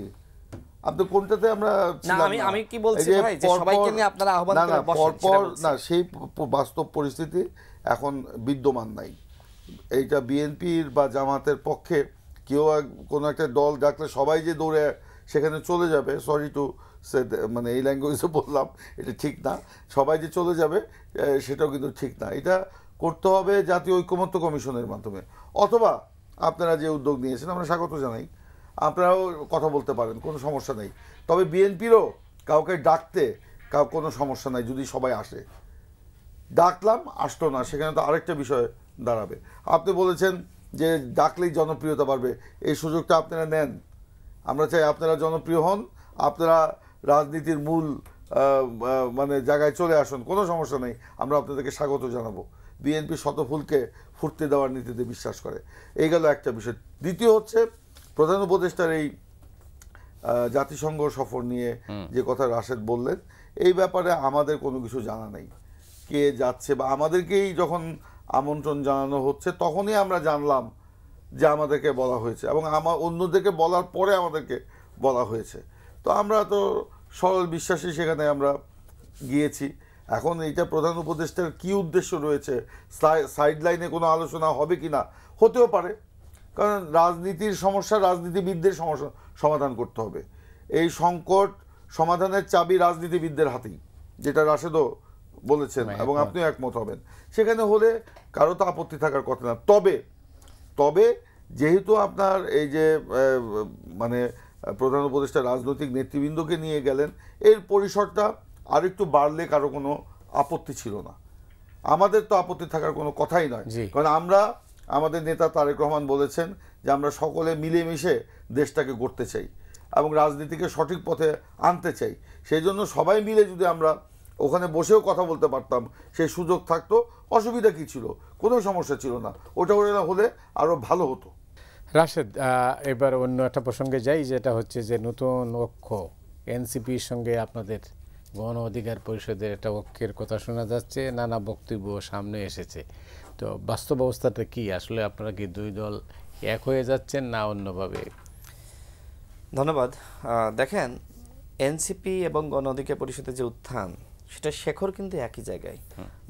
আপনি কোনটাতে আমরা ছিলাম না। আমি কি বলছি ভাই, যে সবাইকে নিয়ে আপনারা আহ্বান করে বসেন, না, সেই বাস্তব পরিস্থিতি এখন বিদ্যমান নাই। এইটা বিএনপির বা জামাতের পক্ষে কেউ কোনো একটা দল ডাকলে সবাই যে দৌড়ে সেখানে চলে যাবে, সরি টু সে, মানে এই ল্যাঙ্গুয়েজে বললাম, এটা ঠিক না, সবাই যে চলে যাবে সেটাও কিন্তু ঠিক না। এটা করতে হবে জাতীয় ঐকমত্য কমিশনের মাধ্যমে, অথবা আপনারা যে উদ্যোগ নিয়েছেন আমরা স্বাগত জানাই, আপনারাও কথা বলতে পারেন, কোনো সমস্যা নেই। তবে বিএনপিরও কাউকে ডাকতে কোনো সমস্যা নাই, যদি সবাই আসে। ডাকলাম, আসতো না, সেখানে তো আরেকটা বিষয় দাঁড়াবে। আপনি বলেছেন যে ডাকলেই জনপ্রিয়তা বাড়বে, এই সুযোগটা আপনারা নেন। আমরা চাই আপনারা জনপ্রিয় হন, আপনারা রাজনীতির মূল মানে জায়গায় চলে আসুন, কোনো সমস্যা নেই, আমরা আপনাদেরকে স্বাগত জানাবো। বিএনপি শতফুলকে ফুটতে দেওয়ার নীতিতে বিশ্বাস করে। এই গেল একটা বিষয়। দ্বিতীয় হচ্ছে প্রধান উপদেষ্টার এই জাতিসংঘ সফর নিয়ে যে কথা রাশেদ বললেন, এই ব্যাপারে আমাদের কোনো কিছু জানা নেই, কে যাচ্ছে, বা আমাদেরকেই যখন আমন্ত্রণ জানানো হচ্ছে তখনই আমরা জানলাম যে আমাদেরকে বলা হয়েছে, এবং অন্যদেরকে বলার পরে আমাদেরকে বলা হয়েছে। তো আমরা তো সরল বিশ্বাসী সেখানে আমরা গিয়েছি। এখন এইটা প্রধান উপদেষ্টার কি উদ্দেশ্য রয়েছে, সাইড লাইনে কোনো আলোচনা হবে কি না, হতেও পারে, কারণ রাজনীতির সমস্যা রাজনীতিবিদদের সমস্যা সমাধান করতে হবে। এই সংকট সমাধানের চাবি রাজনীতিবিদদের হাতেই, যেটা রাশেদও বলেছেন এবং আপনিও একমত হবেন। সেখানে হলে কারো তো আপত্তি থাকার কথা না। তবে তবে যেহেতু আপনার এই যে মানে প্রধান উপদেষ্টা রাজনৈতিক নেতৃবৃন্দকে নিয়ে গেলেন, এর পরিসরটা আরেকটু বাড়লে কারো কোনো আপত্তি ছিল না। আমাদের তো আপত্তি থাকার কোনো কথাই নয়, কারণ আমরা, আমাদের নেতা তারেক রহমান বলেছেন যে আমরা সকলে মিলেমিশে দেশটাকে গড়তে চাই এবং রাজনীতিকে সঠিক পথে আনতে চাই। সেই জন্য সবাই মিলে যদি আমরা ওখানে বসেও কথা বলতে পারতাম, সেই সুযোগ থাকতো, অসুবিধা কী ছিল? কোনো সমস্যা ছিল না। ওটা হলে আরও ভালো হতো। রাশেদ, এবার অন্য একটা প্রসঙ্গে যাই, যেটা হচ্ছে যে নতুন ঐক্য এনসিপির সঙ্গে আপনাদের গণ অধিকার পরিষদের একটা ঐক্যের কথা শোনা যাচ্ছে, নানা বক্তব্য সামনে এসেছে। তো বাস্তব অবস্থাটা কি? আসলে আপনারা কি দুই দল এক হয়ে যাচ্ছেন না অন্যভাবে? ধন্যবাদ। দেখেন, এনসিপি এবং গণ অধিকার পরিষদের যে উত্থান, সেটা শেখর কিন্তু একই জায়গায়।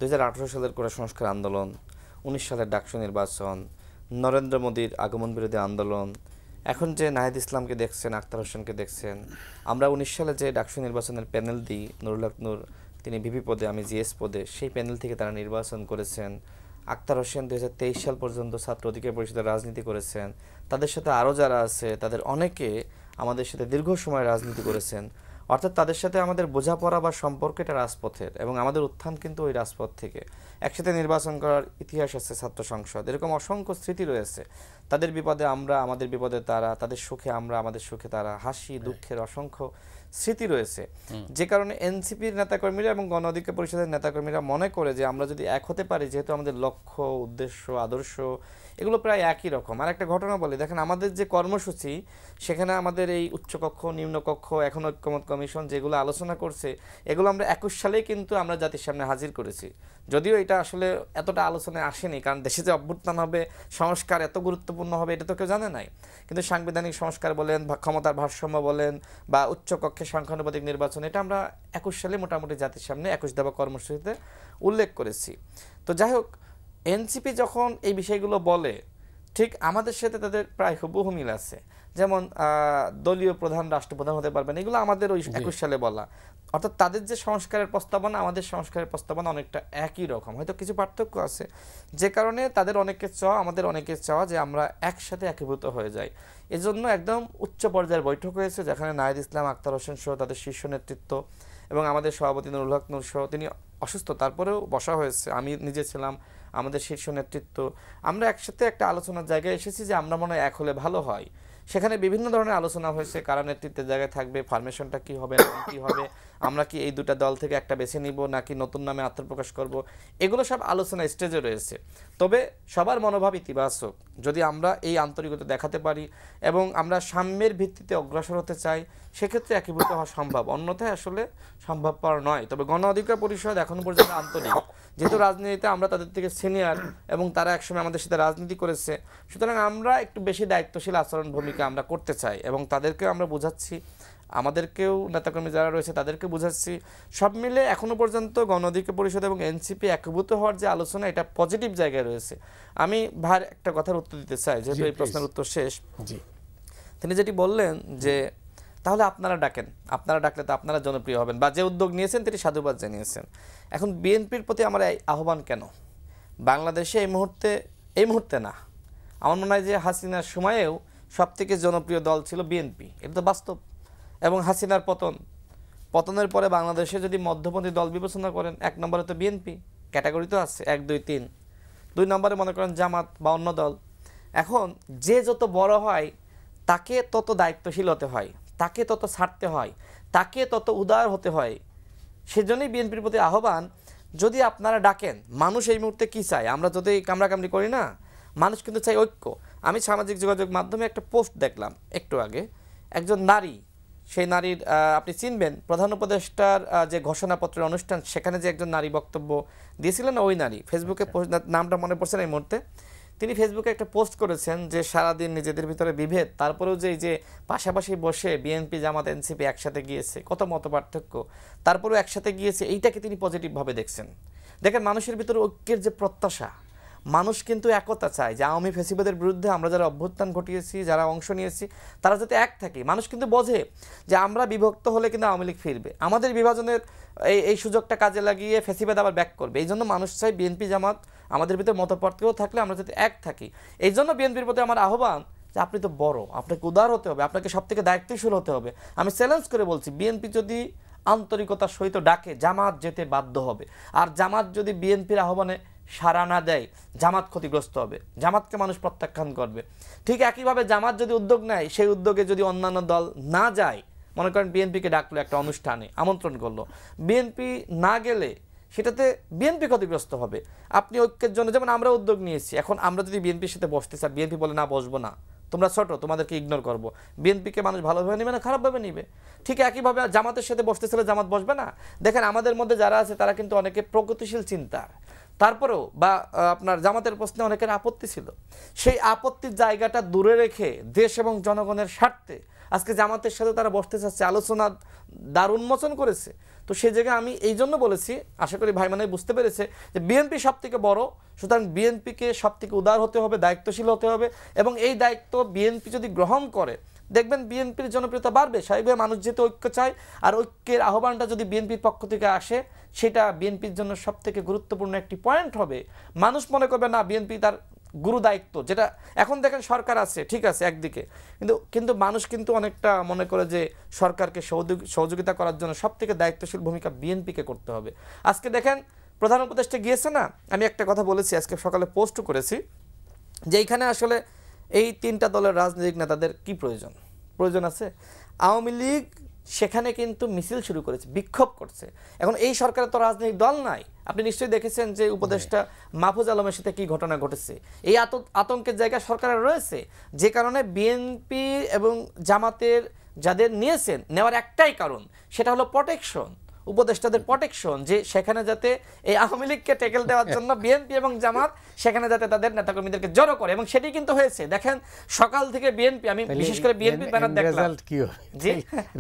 2018 সালের কোটা সংস্কার আন্দোলন, 19 সালের ডাকসু নির্বাচন, নরেন্দ্র মোদীর আগমন বিরোধী আন্দোলন, এখন যে নাহিদ ইসলামকে দেখছেন, আখতার হোসেনকে দেখছেন, আমরা 19 সালে যে ডাকসু নির্বাচনের প্যানেল দিই, নুরুল হক নূর তিনি ভিপি পদে, আমি জিএস পদে, সেই প্যানেল থেকে তারা নির্বাচন করেছেন। আখতার হোসেন 2023 সাল পর্যন্ত ছাত্র অধিকার পরিষদের রাজনীতি করেছেন। তাদের সাথে আরও যারা আছে, তাদের অনেকে আমাদের সাথে দীর্ঘ সময় রাজনীতি করেছেন। অর্থাৎ তাদের সাথে আমাদের বোঝাপড়া বা সম্পর্ক এটা রাজপথের, এবং আমাদের উত্থান কিন্তু ওই রাজপথ থেকে। একসাথে নির্বাচন করার ইতিহাস আছে ছাত্র সংসদ, এরকম অসংখ্য স্মৃতি রয়েছে। তাদের বিপদে আমরা, আমাদের বিপদে তারা, তাদের সুখে আমরা, আমাদের সুখে তারা, হাসি দুঃখের অসংখ্য স্মৃতি রয়েছে। যে কারণে এনসিপির নেতাকর্মীরা এবং গণ অধিকার পরিষদের নেতাকর্মীরা মনে করে যে আমরা যদি এক হতে পারি, যেহেতু আমাদের লক্ষ্য, উদ্দেশ্য, আদর্শ এগুলো প্রায় একই রকম। আর একটা ঘটনা বলি, দেখেন আমাদের যে কর্মসূচি, সেখানে আমাদের এই উচ্চকক্ষ, নিম্নকক্ষ, এখন ঐক্যমত কমিশন যেগুলো আলোচনা করছে, এগুলো আমরা 21 সালেই কিন্তু আমরা জাতির সামনে হাজির করেছি। যদিও এটা আসলে এতটা আলোচনায় আসেনি, কারণ দেশে যে অভ্যুত্থান হবে, সংস্কার এত গুরুত্বপূর্ণ হবে, এটা তো কেউ জানে নাই। কিন্তু সাংবিধানিক সংস্কার বলেন, ক্ষমতার ভারসাম্য বলেন, বা উচ্চকক্ষে সংখ্যানুপাতিক নির্বাচন, এটা আমরা 21 সালে মোটামুটি জাতির সামনে 21 দফা কর্মসূচিতে উল্লেখ করেছি। তো যাই হোক, এনসিপি যখন এই বিষয়গুলো বলে, ঠিক আমাদের সাথে তাদের প্রায় হুবহু মিল আছে। যেমন দলীয় প্রধান রাষ্ট্রপ্রধান হতে পারবেন, এগুলো আমাদের ওই 21 সালে বলা। অর্থাৎ তাদের যে সংস্কারের প্রস্তাবনা, আমাদের সংস্কারের প্রস্তাবনা অনেকটা একই রকম, হয়তো কিছু পার্থক্য আছে, যে কারণে তাদের অনেকের চাওয়া, আমাদের অনেকের চাওয়া যে আমরা একসাথে একীভূত হয়ে যাই। এজন্য একদম উচ্চ পর্যায়ের বৈঠক হয়েছে, যেখানে নাহিদ ইসলাম, আখতার হোসেন সহ তাদের শীর্ষ নেতৃত্ব এবং আমাদের সভাপতি নুরুল হক নূর সহ, তিনি অসুস্থ, তারপরেও বসা হয়েছে, আমি নিজে ছিলাম, আমাদের শীর্ষ নেতৃত্ব, আমরা একসাথে একটা আলোচনার জায়গায় এসেছি যে আমরা মনে হয় এক হলে ভালো হয়। সেখানে বিভিন্ন ধরনের আলোচনা হয়েছে, কারা নেতৃত্বের জায়গায় থাকবে, ফরমেশনটা কি হবে, নাম কি হবে, আমরা কি এই দুটা দল থেকে একটা বেছে নিব নাকি নতুন নামে আত্মপ্রকাশ করব, এগুলো সব আলোচনা স্টেজে রয়েছে। তবে সবার মনোভাব ইতিবাচক। যদি আমরা এই আন্তরিকতা দেখাতে পারি এবং আমরা সাম্যের ভিত্তিতে অগ্রসর হতে চাই, সেক্ষেত্রে একীভূত হওয়া সম্ভব, অন্যথায় আসলে সম্ভবপর নয়। তবে গণ অধিকার পরিষদ এখনো পর্যন্ত আন্তরিক, যেহেতু রাজনীতিতে আমরা তাদের থেকে সিনিয়র এবং তারা একসময় আমাদের সাথে রাজনীতি করেছে, সুতরাং আমরা একটু বেশি দায়িত্বশীল আচরণ ভূমিকা আমরা করতে চাই এবং তাদেরকেও আমরা বোঝাচ্ছি, আমাদেরকেও নেতাকর্মী যারা রয়েছে তাদেরকে বোঝাচ্ছি। সব মিলে এখনো পর্যন্ত গণ অধিকার পরিষদ এবং এনসিপি একীভূত হওয়ার যে আলোচনা, এটা পজিটিভ জায়গায় রয়েছে। আমি ভাইয়ের একটা কথার উত্তর দিতে চাই, যেহেতু এই প্রশ্নের উত্তর শেষ। তিনি যেটি বললেন যে তাহলে আপনারা ডাকেন, আপনারা ডাকলে তো আপনারা জনপ্রিয় হবেন, বা যে উদ্যোগ নিয়েছেন তিনি সাধুবাদ জানিয়েছেন। এখন বিএনপির প্রতি আমার এই আহ্বান কেন? বাংলাদেশে এই মুহূর্তে না, আমার মনে হয় যে হাসিনার সময়েও সবথেকে জনপ্রিয় দল ছিল বিএনপি, এটা তো বাস্তব। এবং হাসিনার পতনের পরে বাংলাদেশে যদি মধ্যপন্থী দল বিবেচনা করেন, 1 নম্বরে তো বিএনপি, ক্যাটাগরি তো আছে 1, 2, 3, 2 নম্বরে মনে করেন জামাত বা অন্য দল। এখন যে যত বড় হয় তাকে তত দায়িত্বশীল হতে হয়, তাকে তত ছাড়তে হয়, তাকে তত উদার হতে হয়। সেজন্যই বিএনপির প্রতি আহ্বান, যদি আপনারা ডাকেন, মানুষ এই মুহূর্তে কি চায়, আমরা যদি কামড়াকামড়ি করি না, মানুষ কিন্তু চাই ঐক্য। আমি সামাজিক যোগাযোগ মাধ্যমে একটা পোস্ট দেখলাম একটু আগে, একজন নারী, সেই নারীর আপনি চিনবেন, প্রধান উপদেষ্টার যে ঘোষণাপত্রের অনুষ্ঠান, সেখানে যে একজন নারী বক্তব্য দিয়েছিলেন, ওই নারী, ফেসবুকে নামটা মনে পড়ছে না এই মুহূর্তে, তিনি ফেসবুকে একটা পোস্ট করেছেন যে সারাদিন নিজেদের ভিতরে বিভেদ, তারপরেও যে এই যে পাশাপাশি বসে বিএনপি, জামাত, এনসিপি একসাথে গিয়েছে, কত মত পার্থক্য, তারপরেও একসাথে গিয়েছে, এইটাকে তিনি পজিটিভভাবে দেখছেন। দেখেন, মানুষের ভিতরে ঐক্যের যে প্রত্যাশা, মানুষ কিন্তু একতা চায় যে আওয়ামী ফ্যাসিবাদের বিরুদ্ধে আমরা যারা অভ্যুত্থান ঘটিয়েছি, যারা অংশ নিয়েছি, তারা যাতে এক থাকে। মানুষ কিন্তু বোঝে যে আমরা বিভক্ত হলে কিন্তু আওয়ামী লীগ ফিরবে, আমাদের বিভাজনের এই সুযোগটা কাজে লাগিয়ে ফ্যাসিবাদ আবার ব্যাক করবে। এই জন্য মানুষ চাই বিএনপি জামাত আমাদের ভিতরে মতপার্থক্য থাকলে আমরা যাতে এক থাকি। এই জন্য বিএনপির প্রতি আমার আহ্বান যে আপনি তো বড়, আপনাকে উদার হতে হবে, আপনাকে সব থেকে দায়িত্বশীল হতে হবে। আমি চ্যালেঞ্জ করে বলছি, বিএনপি যদি আন্তরিকতার সহিত ডাকে, জামাত যেতে বাধ্য হবে। আর জামাত যদি বিএনপির আহ্বানে সাড়া না দেয়, জামাত ক্ষতিগ্রস্ত হবে, জামাতকে মানুষ প্রত্যাখ্যান করবে। ঠিক একইভাবে জামাত যদি উদ্যোগ নেয়, সেই উদ্যোগে যদি অন্যান্য দল না যায়, মনে করেন বিএনপিকে ডাকলো একটা অনুষ্ঠানে, আমন্ত্রণ করলো, বিএনপি না গেলে সেটাতে বিএনপি ক্ষতিগ্রস্ত হবে। আপনি ঐক্যের জন্য যেমন আমরা উদ্যোগ নিয়েছি, এখন আমরা যদি বিএনপির সাথে বসতে চাই, বিএনপি বলে না বসবো না, তোমরা ছোট, তোমাদেরকে ইগনোর করবো, বিএনপিকে মানুষ ভালোভাবে নেবে না খারাপভাবে নিবে। ঠিক একইভাবে জামাতের সাথে বসতে চাইলে জামাত বসবে না। দেখেন আমাদের মধ্যে যারা আছে তারা কিন্তু অনেকে প্রগতিশীল চিন্তার, তারপরেও বা আপনার জামাতের প্রশ্নে অনেকের আপত্তি ছিল, সেই আপত্তির জায়গাটা দূরে রেখে দেশ এবং জনগণের স্বার্থে আজকে জামাতের সাথে তারা বসতে চাচ্ছে, আলোচনা দ্বার উন্মোচন করেছে। তো সেই জায়গায় আমি এই জন্য বলেছি, আশা করি ভাই মানে বুঝতে পেরেছে যে বিএনপি সব থেকে বড়, সুতরাং বিএনপিকে সব থেকে উদার হতে হবে, দায়িত্বশীল হতে হবে। এবং এই দায়িত্ব বিএনপি যদি গ্রহণ করে, দেখবেন বিএনপির জনপ্রিয়তা বাড়বে। স্বাভাবিকভাবে মানুষ যেহেতু ঐক্য চায়, আর ঐক্যের আহ্বানটা যদি বিএনপির পক্ষ থেকে আসে, সেটা বিএনপির জন্য সব থেকে গুরুত্বপূর্ণ একটি পয়েন্ট হবে। মানুষ মনে করবে না বিএনপি তার গুরু দায়িত্ব, যেটা এখন দেখেন সরকার আছে ঠিক আছে একদিকে, কিন্তু মানুষ কিন্তু অনেকটা মনে করে যে সরকারকে সহযোগিতা করার জন্য সব থেকে দায়িত্বশীল ভূমিকা বিএনপিকে করতে হবে। আজকে দেখেন প্রধান উপদেষ্টা গিয়েছে না, আমি একটা কথা বলেছি, আজকে সকালে পোস্ট করেছি যে এইখানে আসলে এই তিনটা দলের রাজনৈতিক নেতাদের কি প্রয়োজন আছে। আওয়ামী লীগ সেখানে কিন্তু মিছিল শুরু করেছে, বিক্ষোভ করছে। এখন এই সরকারের তো রাজনৈতিক দল নাই। আপনি নিশ্চয়ই দেখেছেন যে উপদেষ্টা মাহফুজ আলমের সাথে কি ঘটনা ঘটেছে। এই আতঙ্কের জায়গা সরকারের রয়েছে, যে কারণে বিএনপি এবং জামাতের যাদের নিয়েছেন, নেওয়ার একটাই কারণ, সেটা হলো প্রোটেকশন, উপদেষ্টাদের প্রোটেকশন, যে সেখানে যাতে এই আওয়ামী লীগকে ট্যাকেল দেওয়ার জন্য বিএনপি এবং জামাত সেখানে যাতে তাদের নেতাকর্মীদেরকে জড়ো করে। এবং সেটাই কিন্তু হয়েছে। দেখেন সকাল থেকে বিএনপি, আমি বিশেষ করে বিএনপি ব্যানার দেখলাম, রেজাল্ট কি হবে? জি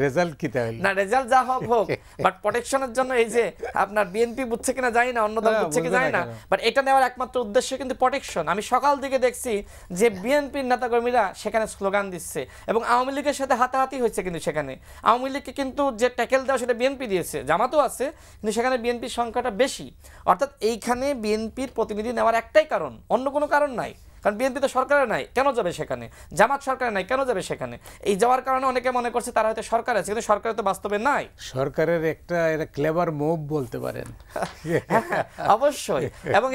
রেজাল্ট কি তাহলে? না রেজাল্ট যা হোক, বাট প্রোটেকশনের জন্য এই যে আপনার বিএনপি বুঝছে কিনা জানি না, অন্য দল বুঝছে কি জানি না, বাট এটা নেওয়ার একমাত্র উদ্দেশ্য কিন্তু প্রোটেকশন। আমি সকাল থেকে দেখছি যে বিএনপির নেতাকর্মীরা সেখানে স্লোগান দিচ্ছে এবং আওয়ামী লীগের সাথে হাতাহাতি হয়েছে। কিন্তু সেখানে আওয়ামী লীগকে কিন্তু যে ট্যাকেল দেওয়া সেটা বিএনপি দিয়েছে, জামাতও আছে, কিন্তু সেখানে বিএনপির সংখ্যাটা বেশি। অর্থাৎ এইখানে বিএনপির প্রতিনিধি নেওয়ার একটাই কারণ, অন্য কোনো কারণ নাই। কারণ বিএনপি তো সরকারে নাই, কেন যাবে সেখানে? জামাত সরকারে নাই, কেন যাবে সেখানে? এই যাওয়ার কারণে অনেকে মনে করছে তারা হয়তো সরকার আছে, কিন্তু সরকারে তো বাস্তবে নাই। সরকারের একটা ক্লেভার মুভ বলতে পারেন। অবশ্যই। এবং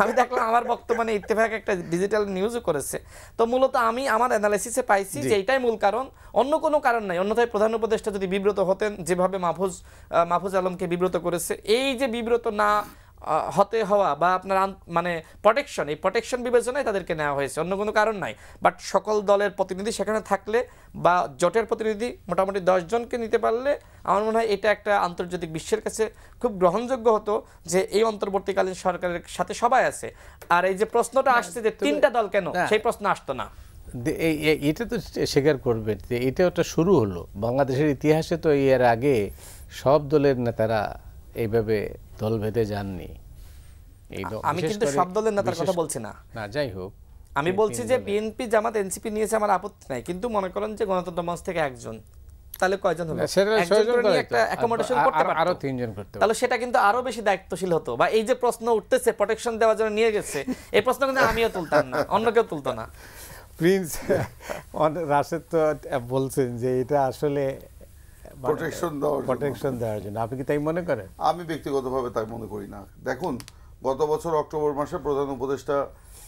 আমি দেখলাম আমার বর্তমানে ইত্তেফাক একটা ডিজিটাল নিউজও করেছে। তো মূলত আমি আমার অ্যানালাইসিসে পাইছি যে এইটাই মূল কারণ, অন্য কোনো কারণ নাই। অন্যথায় প্রধান উপদেষ্টা যদি বিব্রত হতেন, যেভাবে মাহফুজ আলমকে বিব্রত করেছে, এই যে বিব্রত না হতে হওয়া বা আপনার মানে প্রোটেকশন, এই প্রোটেকশন বিবেচনায় তাদেরকে নেওয়া হয়েছে, অন্য কোনো কারণ নাই। বাট সকল দলের প্রতিনিধি সেখানে থাকলে বা জোটের প্রতিনিধি মোটামুটি 10 জনকে নিতে পারলে আমার মনে হয় এটা একটা আন্তর্জাতিক বিশ্বের কাছে খুব গ্রহণযোগ্য হতো যে এই অন্তর্বর্তীকালীন সরকারের সাথে সবাই আছে। আর এই যে প্রশ্নটা আসছে যে তিনটা দল কেন, সেই প্রশ্ন আসতো না। এটা তো স্বীকার করবেন যে এটা একটা শুরু হলো বাংলাদেশের ইতিহাসে। তো এর আগে সব দলের নেতারা এইভাবে দল ভেদে যাননি। আমি কিন্তু সব দলের নেতার কথা বলছি না, যাই হোক, আমি বলছি যে বিএনপি জামাত এনসিপি নিয়েছে, আমার আপত্তি নাই, কিন্তু মনে করেন যে গণতন্ত্র মঞ্চ থেকে একজন, তাহলে কয়জন হলো? একটা অ্যাকোমোডেশন করতে পারতো, আরো 3 জন করতে, তাহলে সেটা কিন্তু আরো বেশি দায়িত্বশীল হতো। বা এই যে প্রশ্ন উঠতেছে প্রোটেকশন দেওয়ার জন্য নিয়ে গেছে, এই প্রশ্ন কিন্তু আমিও তুলতাম না, অন্য কেউ তুলতো না। প্রিন্স রাশেদ তো বলছেন যে এটা আসলে প্রোটেকশন দেওয়ার জন্য। আপনি কি তাই মনে করেন? আমি ব্যক্তিগতভাবে তাই মনে করি না। দেখুন, গত বছর অক্টোবর মাসে প্রধান উপদেষ্টা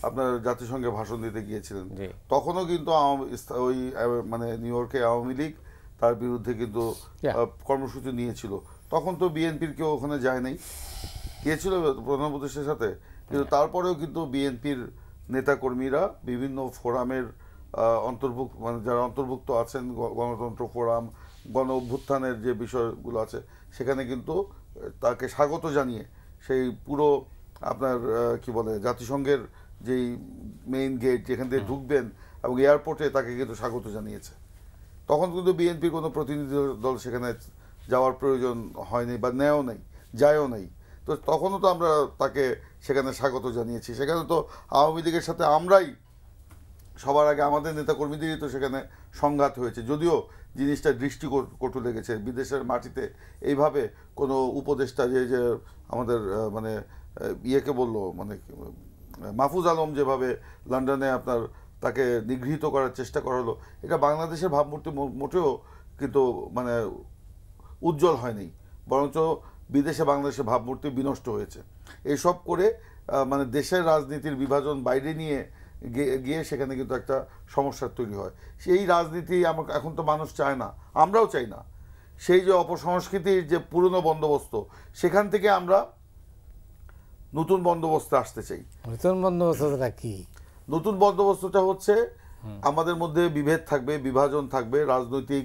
আপনার জাতিসংঘে ভাষণ দিতে গিয়েছিলেন, তখনও কিন্তু ওই মানে নিউ ইয়র্কে আওয়ামী লীগ তার বিরুদ্ধে কিন্তু কর্মসূচি নিয়েছিল। তখন তো বিএনপির কেউ ওখানে যায় নাই, গিয়েছিল প্রধান উপদেষ্টার সাথে, কিন্তু তারপরেও কিন্তু বিএনপির নেতাকর্মীরা বিভিন্ন ফোরামের অন্তর্ভুক্ত, মানে যারা অন্তর্ভুক্ত আছেন, গণতন্ত্র ফোরাম, গণ অভ্যুত্থানের যে বিষয়গুলো আছে, সেখানে কিন্তু তাকে স্বাগত জানিয়ে সেই পুরো আপনার কি বলে জাতিসংঘের যেই মেইন গেট যেখান থেকে ঢুকবেন এবং এয়ারপোর্টে তাকে কিন্তু স্বাগত জানিয়েছে। তখন কিন্তু বিএনপির কোনো প্রতিনিধি দল সেখানে যাওয়ার প্রয়োজন হয়নি বা নেও নেই, যায়ও নেই। তো তখনও তো আমরা তাকে সেখানে স্বাগত জানিয়েছি। সেখানে তো আওয়ামী লীগের সাথে আমরাই সবার আগে আমাদের নেতাকর্মীদেরই তো সেখানে সংঘাত হয়েছে, যদিও জিনিসটা দৃষ্টিকটু লেগেছে। বিদেশের মাটিতে এইভাবে কোনো উপদেষ্টা যে আমাদের মানে ইয়েকে বললো, মানে মাহফুজ আলম যেভাবে লন্ডনে আপনার তাকে নিগৃহীত করার চেষ্টা করা হলো, এটা বাংলাদেশের ভাবমূর্তি মোটেও কিন্তু মানে উজ্জ্বল হয়নি, বরঞ্চ বিদেশে বাংলাদেশের ভাবমূর্তি বিনষ্ট হয়েছে। এইসব করে মানে দেশের রাজনীতির বিভাজন বাইরে নিয়ে গিয়ে সেখানে কিন্তু একটা সমস্যার তৈরি হয়। সেই রাজনীতি আমাকে এখন তো মানুষ চায় না, আমরাও চাই না। সেই যে অপসংস্কৃতির যে পুরনো বন্দোবস্ত, সেখান থেকে আমরা নতুন বন্দোবস্তে আসতে চাই। নতুন বন্দোবস্তটা কি? নতুন বন্দোবস্তটা হচ্ছে আমাদের মধ্যে বিভেদ থাকবে, বিভাজন থাকবে, রাজনৈতিক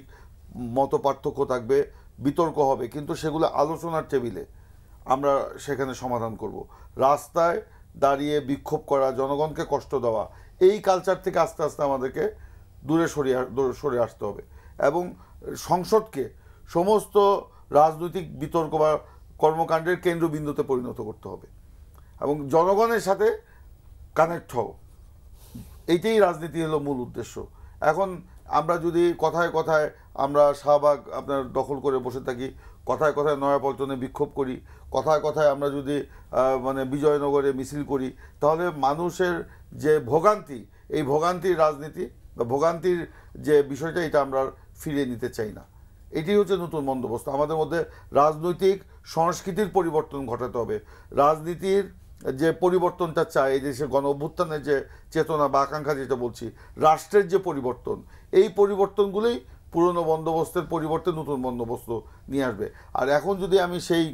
মত পার্থক্য থাকবে, বিতর্ক হবে, কিন্তু সেগুলো আলোচনার টেবিলে আমরা সেখানে সমাধান করব। রাস্তায় দাঁড়িয়ে বিক্ষোভ করা, জনগণকে কষ্ট দেওয়া, এই কালচার থেকে আস্তে আস্তে আমাদেরকে দূরে সরে আসতে হবে এবং সংসদকে সমস্ত রাজনৈতিক বিতর্ক বা কর্মকাণ্ডের কেন্দ্রবিন্দুতে পরিণত করতে হবে এবং জনগণের সাথে কানেক্ট হও। এইটাই রাজনীতি হলো মূল উদ্দেশ্য। এখন আমরা যদি কথায় কথায় আমরা শাহবাগ আপনার দখল করে বসে থাকি, কথায় কথায় নয়াপল্টনে বিক্ষোভ করি, কথায় কথায় আমরা যদি মানে বিজয়নগরে মিছিল করি, তাহলে মানুষের যে ভোগান্তি, এই ভোগান্তির রাজনীতি বা ভোগান্তির যে বিষয়টা, এটা আমরা ফিরিয়ে নিতে চাই না। এটি হচ্ছে নতুন বন্দোবস্ত। আমাদের মধ্যে রাজনৈতিক সংস্কৃতির পরিবর্তন ঘটাতে হবে। রাজনীতির যে পরিবর্তনটা চাই, এই দেশের গণ অভ্যুত্থানের যে চেতনা বা আকাঙ্ক্ষা, যেটা বলছি, রাষ্ট্রের যে পরিবর্তন, এই পরিবর্তনগুলোই পুরনো বন্দোবস্তের পরিবর্তে নতুন বন্দোবস্ত নিয়ে আসবে। আর এখন যদি আমি সেই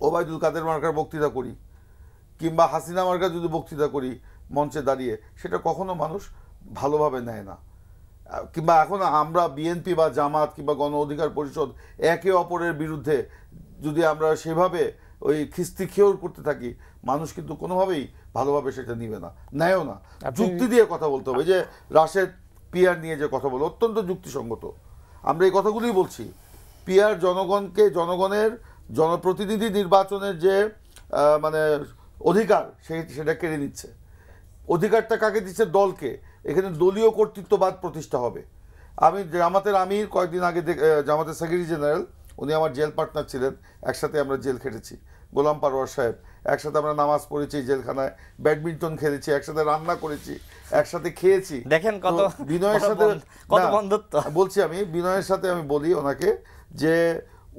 ওবায়দুল কাদের মার্কার বক্তৃতা করি কিংবা হাসিনা মার্কার যদি বক্তৃতা করি মঞ্চে দাঁড়িয়ে, সেটা কখনো মানুষ ভালোভাবে নেয় না। কিংবা এখন আমরা বিএনপি বা জামাত কিংবা গণ অধিকার পরিষদ একে অপরের বিরুদ্ধে যদি আমরা সেভাবে ওই খিস্তি খেয়র করতে থাকি, মানুষ কিন্তু কোনোভাবেই ভালোভাবে সেটা নিবে না, নেয়ও না। যুক্তি দিয়ে কথা বলতে হবে। যে রাশেদ পিআর নিয়ে যে কথা বলো, অত্যন্ত যুক্তিসঙ্গত। আমরা এই কথাগুলোই বলছি। পিআর জনগণকে, জনগণের জনপ্রতিনিধি নির্বাচনের যে মানে অধিকার, সেটা কেড়ে নিচ্ছে। অধিকারটা কাকে দিচ্ছে? দলকে। এখানে দলীয় কর্তৃত্ববাদ প্রতিষ্ঠা হবে। আমি জামাতের আমির কয়েকদিন আগে জামাতের সেক্রেটারি জেনারেল, উনি আমার জেল পার্টনার ছিলেন, একসাথে আমরা জেল খেটেছি, গোলাম পারওয়ার সাহেব, একসাথে আমরা নামাজ পড়েছি জেলখানায়, ব্যাডমিন্টন খেলেছি, একসাথে রান্না করেছি, একসাথে খেয়েছি। দেখেন কত বিনয়ের সাথে বন্ধুত্ব। বলছি আমি বিনয়ের সাথে আমি বলি ওনাকে যে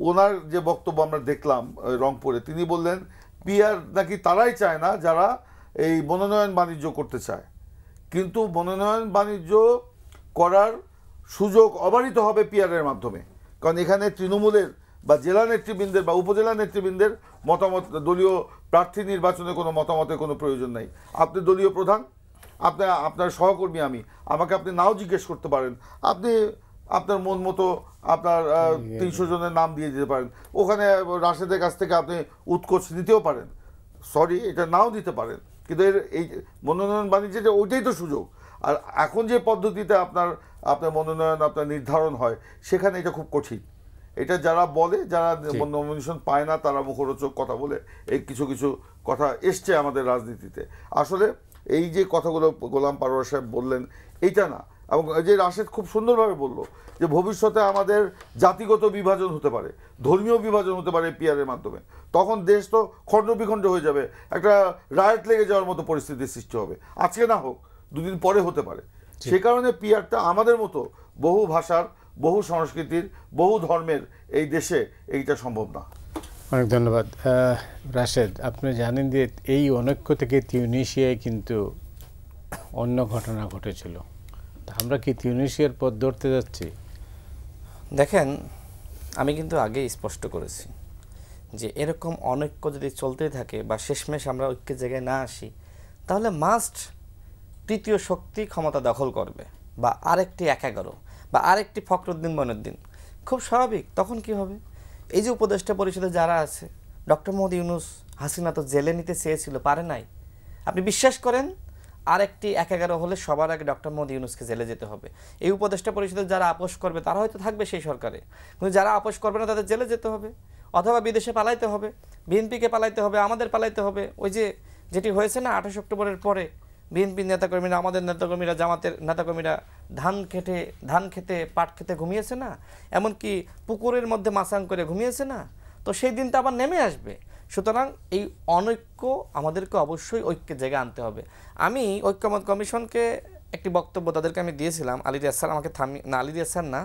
ওনার যে বক্তব্য আমরা দেখলাম রংপুরে, তিনি বললেন পিআর নাকি তারাই চায় না যারা এই মনোনয়ন বাণিজ্য করতে চায়, কিন্তু মনোনয়ন বাণিজ্য করার সুযোগ অবারিত হবে পিআরের মাধ্যমে। কারণ এখানে তৃণমূলের বা জেলা নেতৃবৃন্দের বা উপজেলা নেতৃবৃন্দের মতামত, দলীয় প্রার্থী নির্বাচনে কোনো মতামতের কোনো প্রয়োজন নাই। আপনি দলীয় প্রধান, আপনার সহকর্মী আমি, আমাকে আপনি নাও জিজ্ঞেস করতে পারেন, আপনি আপনার মন মতো আপনার 300 জনের নাম দিয়ে দিতে পারেন। ওখানে রাশেদের কাছ থেকে আপনি উৎকোচ নিতেও পারেন, সরি এটা নাও দিতে পারেন, কিন্তু এই মনোনয়ন বাণিজ্যে ওইটাই তো সুযোগ। আর এখন যে পদ্ধতিতে আপনার মনোনয়ন আপনার নির্ধারণ হয়, সেখানে এটা খুব কঠিন। এটা যারা বলে, যারা নমিনেশন পায় না, তারা মুখরোচক কথা বলে এই কিছু কিছু কথা এসছে আমাদের রাজনীতিতে। আসলে এই যে কথাগুলো গোলাম পারওয়ার সাহেব বললেন, এইটা না। এবং যে রাশেদ খুব সুন্দরভাবে বলল যে ভবিষ্যতে আমাদের জাতিগত বিভাজন হতে পারে, ধর্মীয় বিভাজন হতে পারে পিআরের মাধ্যমে। তখন দেশ তো খণ্ড বিখণ্ড হয়ে যাবে, একটা রায়ট লেগে যাওয়ার মতো পরিস্থিতির সৃষ্টি হবে। আজকে না হোক, দুদিন পরে হতে পারে। সে কারণে পিআরটা আমাদের মতো বহু ভাষার, বহু সংস্কৃতির, বহু ধর্মের এই দেশে এইটা সম্ভব না। অনেক ধন্যবাদ রাশেদ। আপনি জানেন যে এই অনৈক্য থেকে তিউনিসিয়ায় কিন্তু অন্য ঘটনা ঘটেছিল। আমরা কি তিউনিসিয়ার পথ ধরতে যাচ্ছি? দেখেন, আমি কিন্তু আগেই স্পষ্ট করেছি যে এরকম অনৈক্য যদি চলতে থাকে বা শেষমেশ আমরা ঐক্যের জায়গায় না আসি, তাহলে মাস্ট তৃতীয় শক্তি ক্ষমতা দখল করবে, বা আরেকটি ১১ বা আরেকটি ফখরুদ্দিন মঈনুদ্দিন। খুব স্বাভাবিক। তখন কি হবে? এই যে উপদেষ্টা পরিষদে যারা আছে, ডক্টর মোহাম্মদ ইউনূস, হাসিনা তো জেলে নিতে চেয়েছিল, পারে নাই। আপনি বিশ্বাস করেন, আরেকটি ১১ হলে সবার আগে ডক্টর মোহাম্মদ ইউনূসকে জেলে যেতে হবে। এই উপদেষ্টা পরিষদের যারা আপোষ করবে তারা হয়তো থাকবে সেই সরকারে, কিন্তু যারা আপোষ করবে না তাদের জেলে যেতে হবে। অথবা বিদেশে পালাইতে হবে, বিএনপিকে পালাইতে হবে, আমাদের পালাইতে হবে। ওই যে যেটি হয়েছে না 28 অক্টোবরের পরে, বিএনপির নেতাকর্মীরা, আমাদের নেতাকর্মীরা, জামাতের নেতাকর্মীরা ধান খেতে পাট খেতে ঘুমিয়েছে না, এমনকি পুকুরের মধ্যে মাছাং করে ঘুমিয়েছে না, তো সেই দিনটা আবার নেমে আসবে। সুতরাং এই অনৈক্য আমাদেরকে অবশ্যই ঐক্যের জায়গায় আনতে হবে। আমি ঐক্যমত কমিশনকে একটি বক্তব্য তাদেরকে আমি দিয়েছিলাম, আলী রিয়াজ স্যার আমাকে আলী রিয়াজ স্যার না,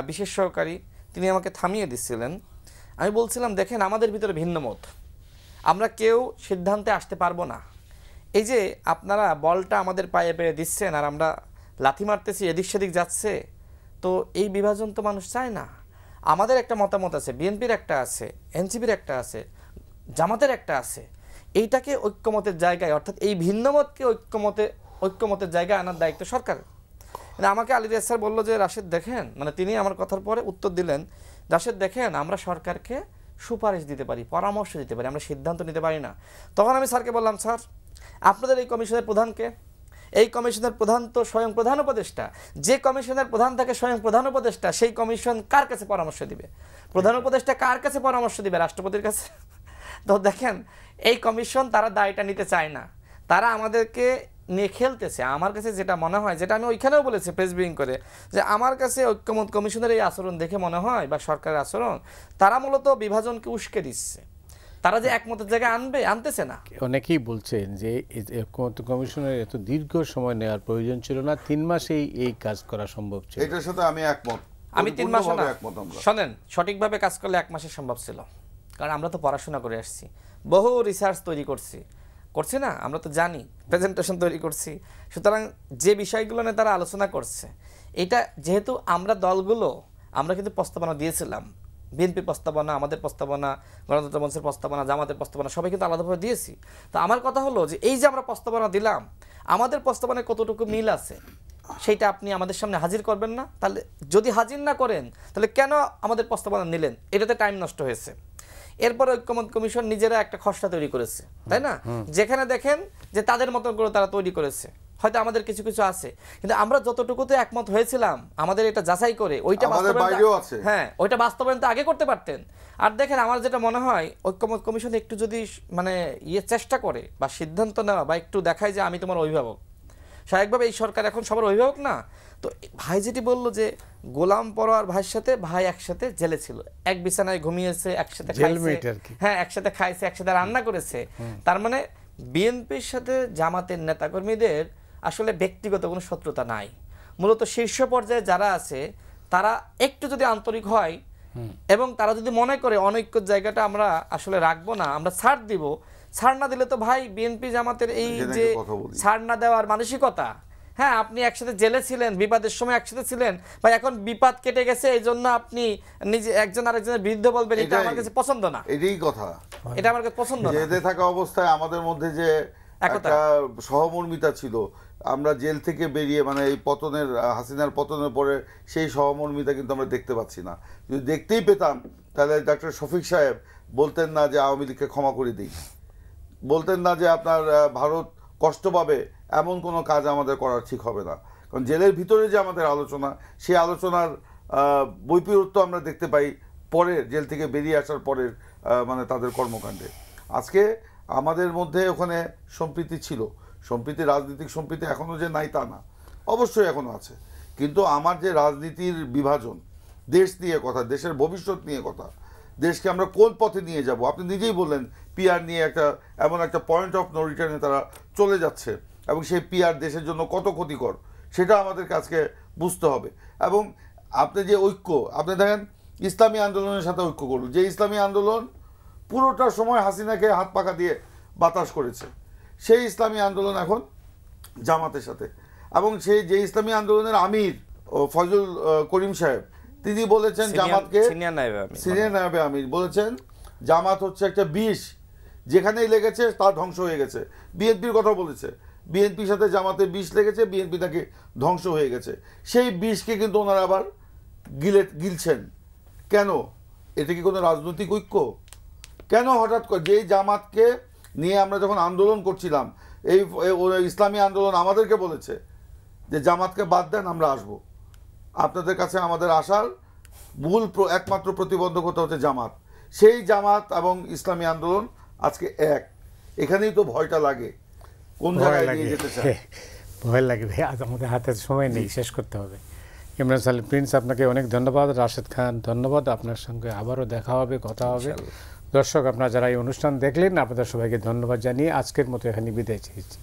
বিশেষ সহকারী, তিনি আমাকে থামিয়ে দিচ্ছিলেন। আমি বলছিলাম, দেখেন আমাদের ভিতরে ভিন্ন মত, আমরা কেউ সিদ্ধান্তে আসতে পারবো না। এই যে আপনারা বলটা আমাদের পায়ে পেয়ে দিচ্ছেন আর আমরা লাথি মারতেছি, এদিক সেদিক যাচ্ছে, তো এই বিভাজন তো মানুষ চায় না। আমাদের একটা মতামত আছে, বিএনপির একটা আছে, এনসিপির একটা আছে, জামাতের একটা আছে। এইটাকে ঐক্যমতের জায়গায়, অর্থাৎ এই ভিন্নমতকে ঐক্যমতের জায়গায় আনার দায়িত্ব সরকারের। আমাকে আলী রিয়াজ স্যার বললো যে রাশেদ দেখেন, মানে তিনি আমার কথার পরে উত্তর দিলেন, রাশেদ দেখেন আমরা সরকারকে সুপারিশ দিতে পারি, পরামর্শ দিতে পারি, আমরা সিদ্ধান্ত নিতে পারি না। তখন আমি স্যারকে বললাম, স্যার আপনাদের এই কমিশনের প্রধানকে, এই কমিশনের প্রধান তো স্বয়ং প্রধান উপদেষ্টা, যে কমিশনের প্রধান থাকে স্বয়ং প্রধান উপদেষ্টা, সেই কমিশন কার কাছে পরামর্শ দিবে? প্রধান উপদেষ্টা কার কাছে পরামর্শ দিবে? রাষ্ট্রপতির কাছে। তো দেখেন এই কমিশন তারা দায়টা নিতে চায় না, তারা আমাদেরকে নিয়ে খেলতেছে। আমার কাছে যেটা মনে হয়, যেটা আমি ওইখানেও বলেছি প্রেস ব্রিফিং করে, যে আমার কাছে ঐক্যমত কমিশনের এই আচরণ দেখে মনে হয়, বা সরকারের আচরণ, তারা মূলত বিভাজনকে উস্কে দিচ্ছে। তারা যে একমতের জায়গায় আনতেছে না। অনেকেই বলছেন যে ঐক্যমত্য কমিশনের এত দীর্ঘ সময় নেওয়ার প্রয়োজন ছিল না, 3 মাসেই এই কাজ করা সম্ভব ছিল। এটার সাথে আমি একমত। আমি 3 মাস না, শোনেন, সঠিকভাবে কাজ করলে 1 মাসে সম্ভব ছিল। কারণ আমরা তো পড়াশোনা করে আসছি, বহু রিসার্চ তৈরি করছি না, আমরা তো জানি, প্রেজেন্টেশন তৈরি করছি। সুতরাং যে বিষয়গুলো নিয়ে তারা আলোচনা করছে, এটা যেহেতু আমরা দলগুলো, আমরা কিন্তু প্রস্তাবনা দিয়েছিলাম, বিএনপি প্রস্তাবনা, আমাদের প্রস্তাবনা, গণতন্ত্র মঞ্চের প্রস্তাবনা, জামাতের প্রস্তাবনা, সবাই কিন্তু আলাদাভাবে দিয়েছি। তো আমার কথা হলো যে এই যে আমরা প্রস্তাবনা দিলাম, আমাদের প্রস্তাবনায় কতটুকু মিল আছে সেইটা আপনি আমাদের সামনে হাজির করবেন না? তাহলে যদি হাজির না করেন, তাহলে কেন আমাদের প্রস্তাবনা নিলেন? এটাতে টাইম নষ্ট হয়েছে। এরপর ঐক্যমত কমিশন নিজেরা একটা খসড়া তৈরি করেছে, তাই না? যেখানে দেখেন যে তাদের মতন করে তারা তৈরি করেছে, হয়তো আমাদের কিছু কিছু আছে, কিন্তু আমরা যতটুকুতে একমত হয়েছিলাম, আমাদের এটা যাচাই করে ওইটা ওইটা বাস্তবায়ন তো আগে করতে পারতেন। আর দেখেন, আমার যেটা মনে হয়, ঐক্যমত কমিশন একটু যদি মানে চেষ্টা করে বা সিদ্ধান্ত নেওয়া, বা একটু দেখায় যে আমি তোমার অভিভাবক, স্বাভাবিকভাবে এই সরকার এখন সবার অভিভাবক না। তো ভাই যেটি বললো যে গোলাম পরোয়ার ভাইয়ের সাথে ভাই একসাথে জেলে ছিল, এক বিছানায় ঘুমিয়েছে, একসাথে খাইছে, হ্যাঁ একসাথে খাইছে, একসাথে রান্না করেছে। তার মানে বিএনপির সাথে জামাতের নেতাকর্মীদের আসলে ব্যক্তিগত কোনো শত্রুতা নাই। মূলত শীর্ষ পর্যায়ে যারা আছে তারা একটু যদি আন্তরিক হয় এবং তারা যদি মনে করে অনৈক্যর জায়গাটা আমরা আসলে রাখবো না, আমরা ছাড় দিব, ছাড় না দিলে তো ভাই বিএনপি জামাতের এই যে ছাড় না দেওয়ার মানসিকতা, হ্যাঁ আপনি একসাথে জেলে ছিলেন, বিপদের সময় একসাথে ছিলেন, বা এখন বিপদ কেটে গেছে এই জন্য আপনি নিজে একজন আরেকজনের বিরুদ্ধে বলবেন, এটা আমার কাছে পছন্দ না। এটাই কথা, এটা আমার কাছে পছন্দ না। জেলে থাকা অবস্থায় আমাদের মধ্যে যে একটা সহমর্মিতা ছিল, আমরা জেল থেকে বেরিয়ে মানে এই পতনের, হাসিনার পতনের পরে সেই সহমর্মিতা কিন্তু আমরা দেখতে পাচ্ছি না। যদি দেখতেই পেতাম তাহলে ডক্টর শফিক সাহেব বলতেন না যে আওয়ামী লীগকে ক্ষমা করে দিই, বলতেন না যে আপনার ভারত কষ্ট পাবে, এমন কোনো কাজ আমাদের করা ঠিক হবে না। কারণ জেলের ভিতরে যে আমাদের আলোচনা, সেই আলোচনার বৈপরীত্য আমরা দেখতে পাই পরের, জেল থেকে বেরিয়ে আসার পরের মানে তাদের কর্মকাণ্ডে। আজকে আমাদের মধ্যে ওখানে সম্প্রীতি ছিল, সম্প্রীতি, রাজনৈতিক সম্প্রীতি এখনও যে নাই তা না, অবশ্যই এখনও আছে। কিন্তু আমার যে রাজনীতির বিভাজন, দেশ নিয়ে কথা, দেশের ভবিষ্যৎ নিয়ে কথা, দেশকে আমরা কোন পথে নিয়ে যাব, আপনি নিজেই বললেন পিআর নিয়ে একটা এমন একটা পয়েন্ট অফ নো রিটার্নে তারা চলে যাচ্ছে, এবং সেই পিআর দেশের জন্য কত ক্ষতিকর সেটা আমাদেরকে আজকে বুঝতে হবে। এবং আপনি যে ঐক্য, আপনি দেখেন ইসলামী আন্দোলনের সাথে ঐক্য করল, যে ইসলামী আন্দোলন পুরোটা সময় হাসিনাকে হাত পাকা দিয়ে বাতাস করেছে, সেই ইসলামী আন্দোলন এখন জামাতের সাথে। এবং সেই যে ইসলামী আন্দোলনের আমির ফজল করিম সাহেব, তিনি বলেছেন জামাতকে, সিনিয়র নায়েবে আমির বলেছেন জামাত হচ্ছে একটা বিষ, যেখানেই লেগেছে তা ধ্বংস হয়ে গেছে। বিএনপির কথা বলেছে, বিএনপির সাথে জামাতে বিষ লেগেছে, বিএনপি তাকে ধ্বংস হয়ে গেছে। সেই বিষকে কিন্তু ওনারা আবার গিলছেন কেন? এটা কি কোনো রাজনৈতিক ঐক্য? কেন হঠাৎ করে যেই জামাতকে নিয়ে আমরা যখন আন্দোলন করছিলাম, এই ইসলামী আন্দোলন আমাদেরকে বলেছে যে জামাতকে বাদ দেন, আমরা আসব, আপনাদের কাছে আমাদের আসার মূল একমাত্র প্রতিবন্ধকতা হচ্ছে জামাত। সেই জামাত এবং ইসলামী আন্দোলন আজকে এক। এখানেই তো ভয়টা লাগে, কোন ভয় জায়গায় লাগে নিয়ে যেতে চায়। ভয় লাগে ভাই, আজ আমাদের হাতে সময় নেই, শেষ করতে হবে। ইমরান সালিম প্রিন্স, আপনাকে অনেক ধন্যবাদ। রাশেদ খান ধন্যবাদ, আপনার সঙ্গে আবারও দেখা হবে, কথা হবে। দর্শক আপনারা যারা এই অনুষ্ঠান দেখলেন, আপনাদের সবাইকে ধন্যবাদ জানিয়ে আজকের মতো এখানে বিদায় চেয়েছি।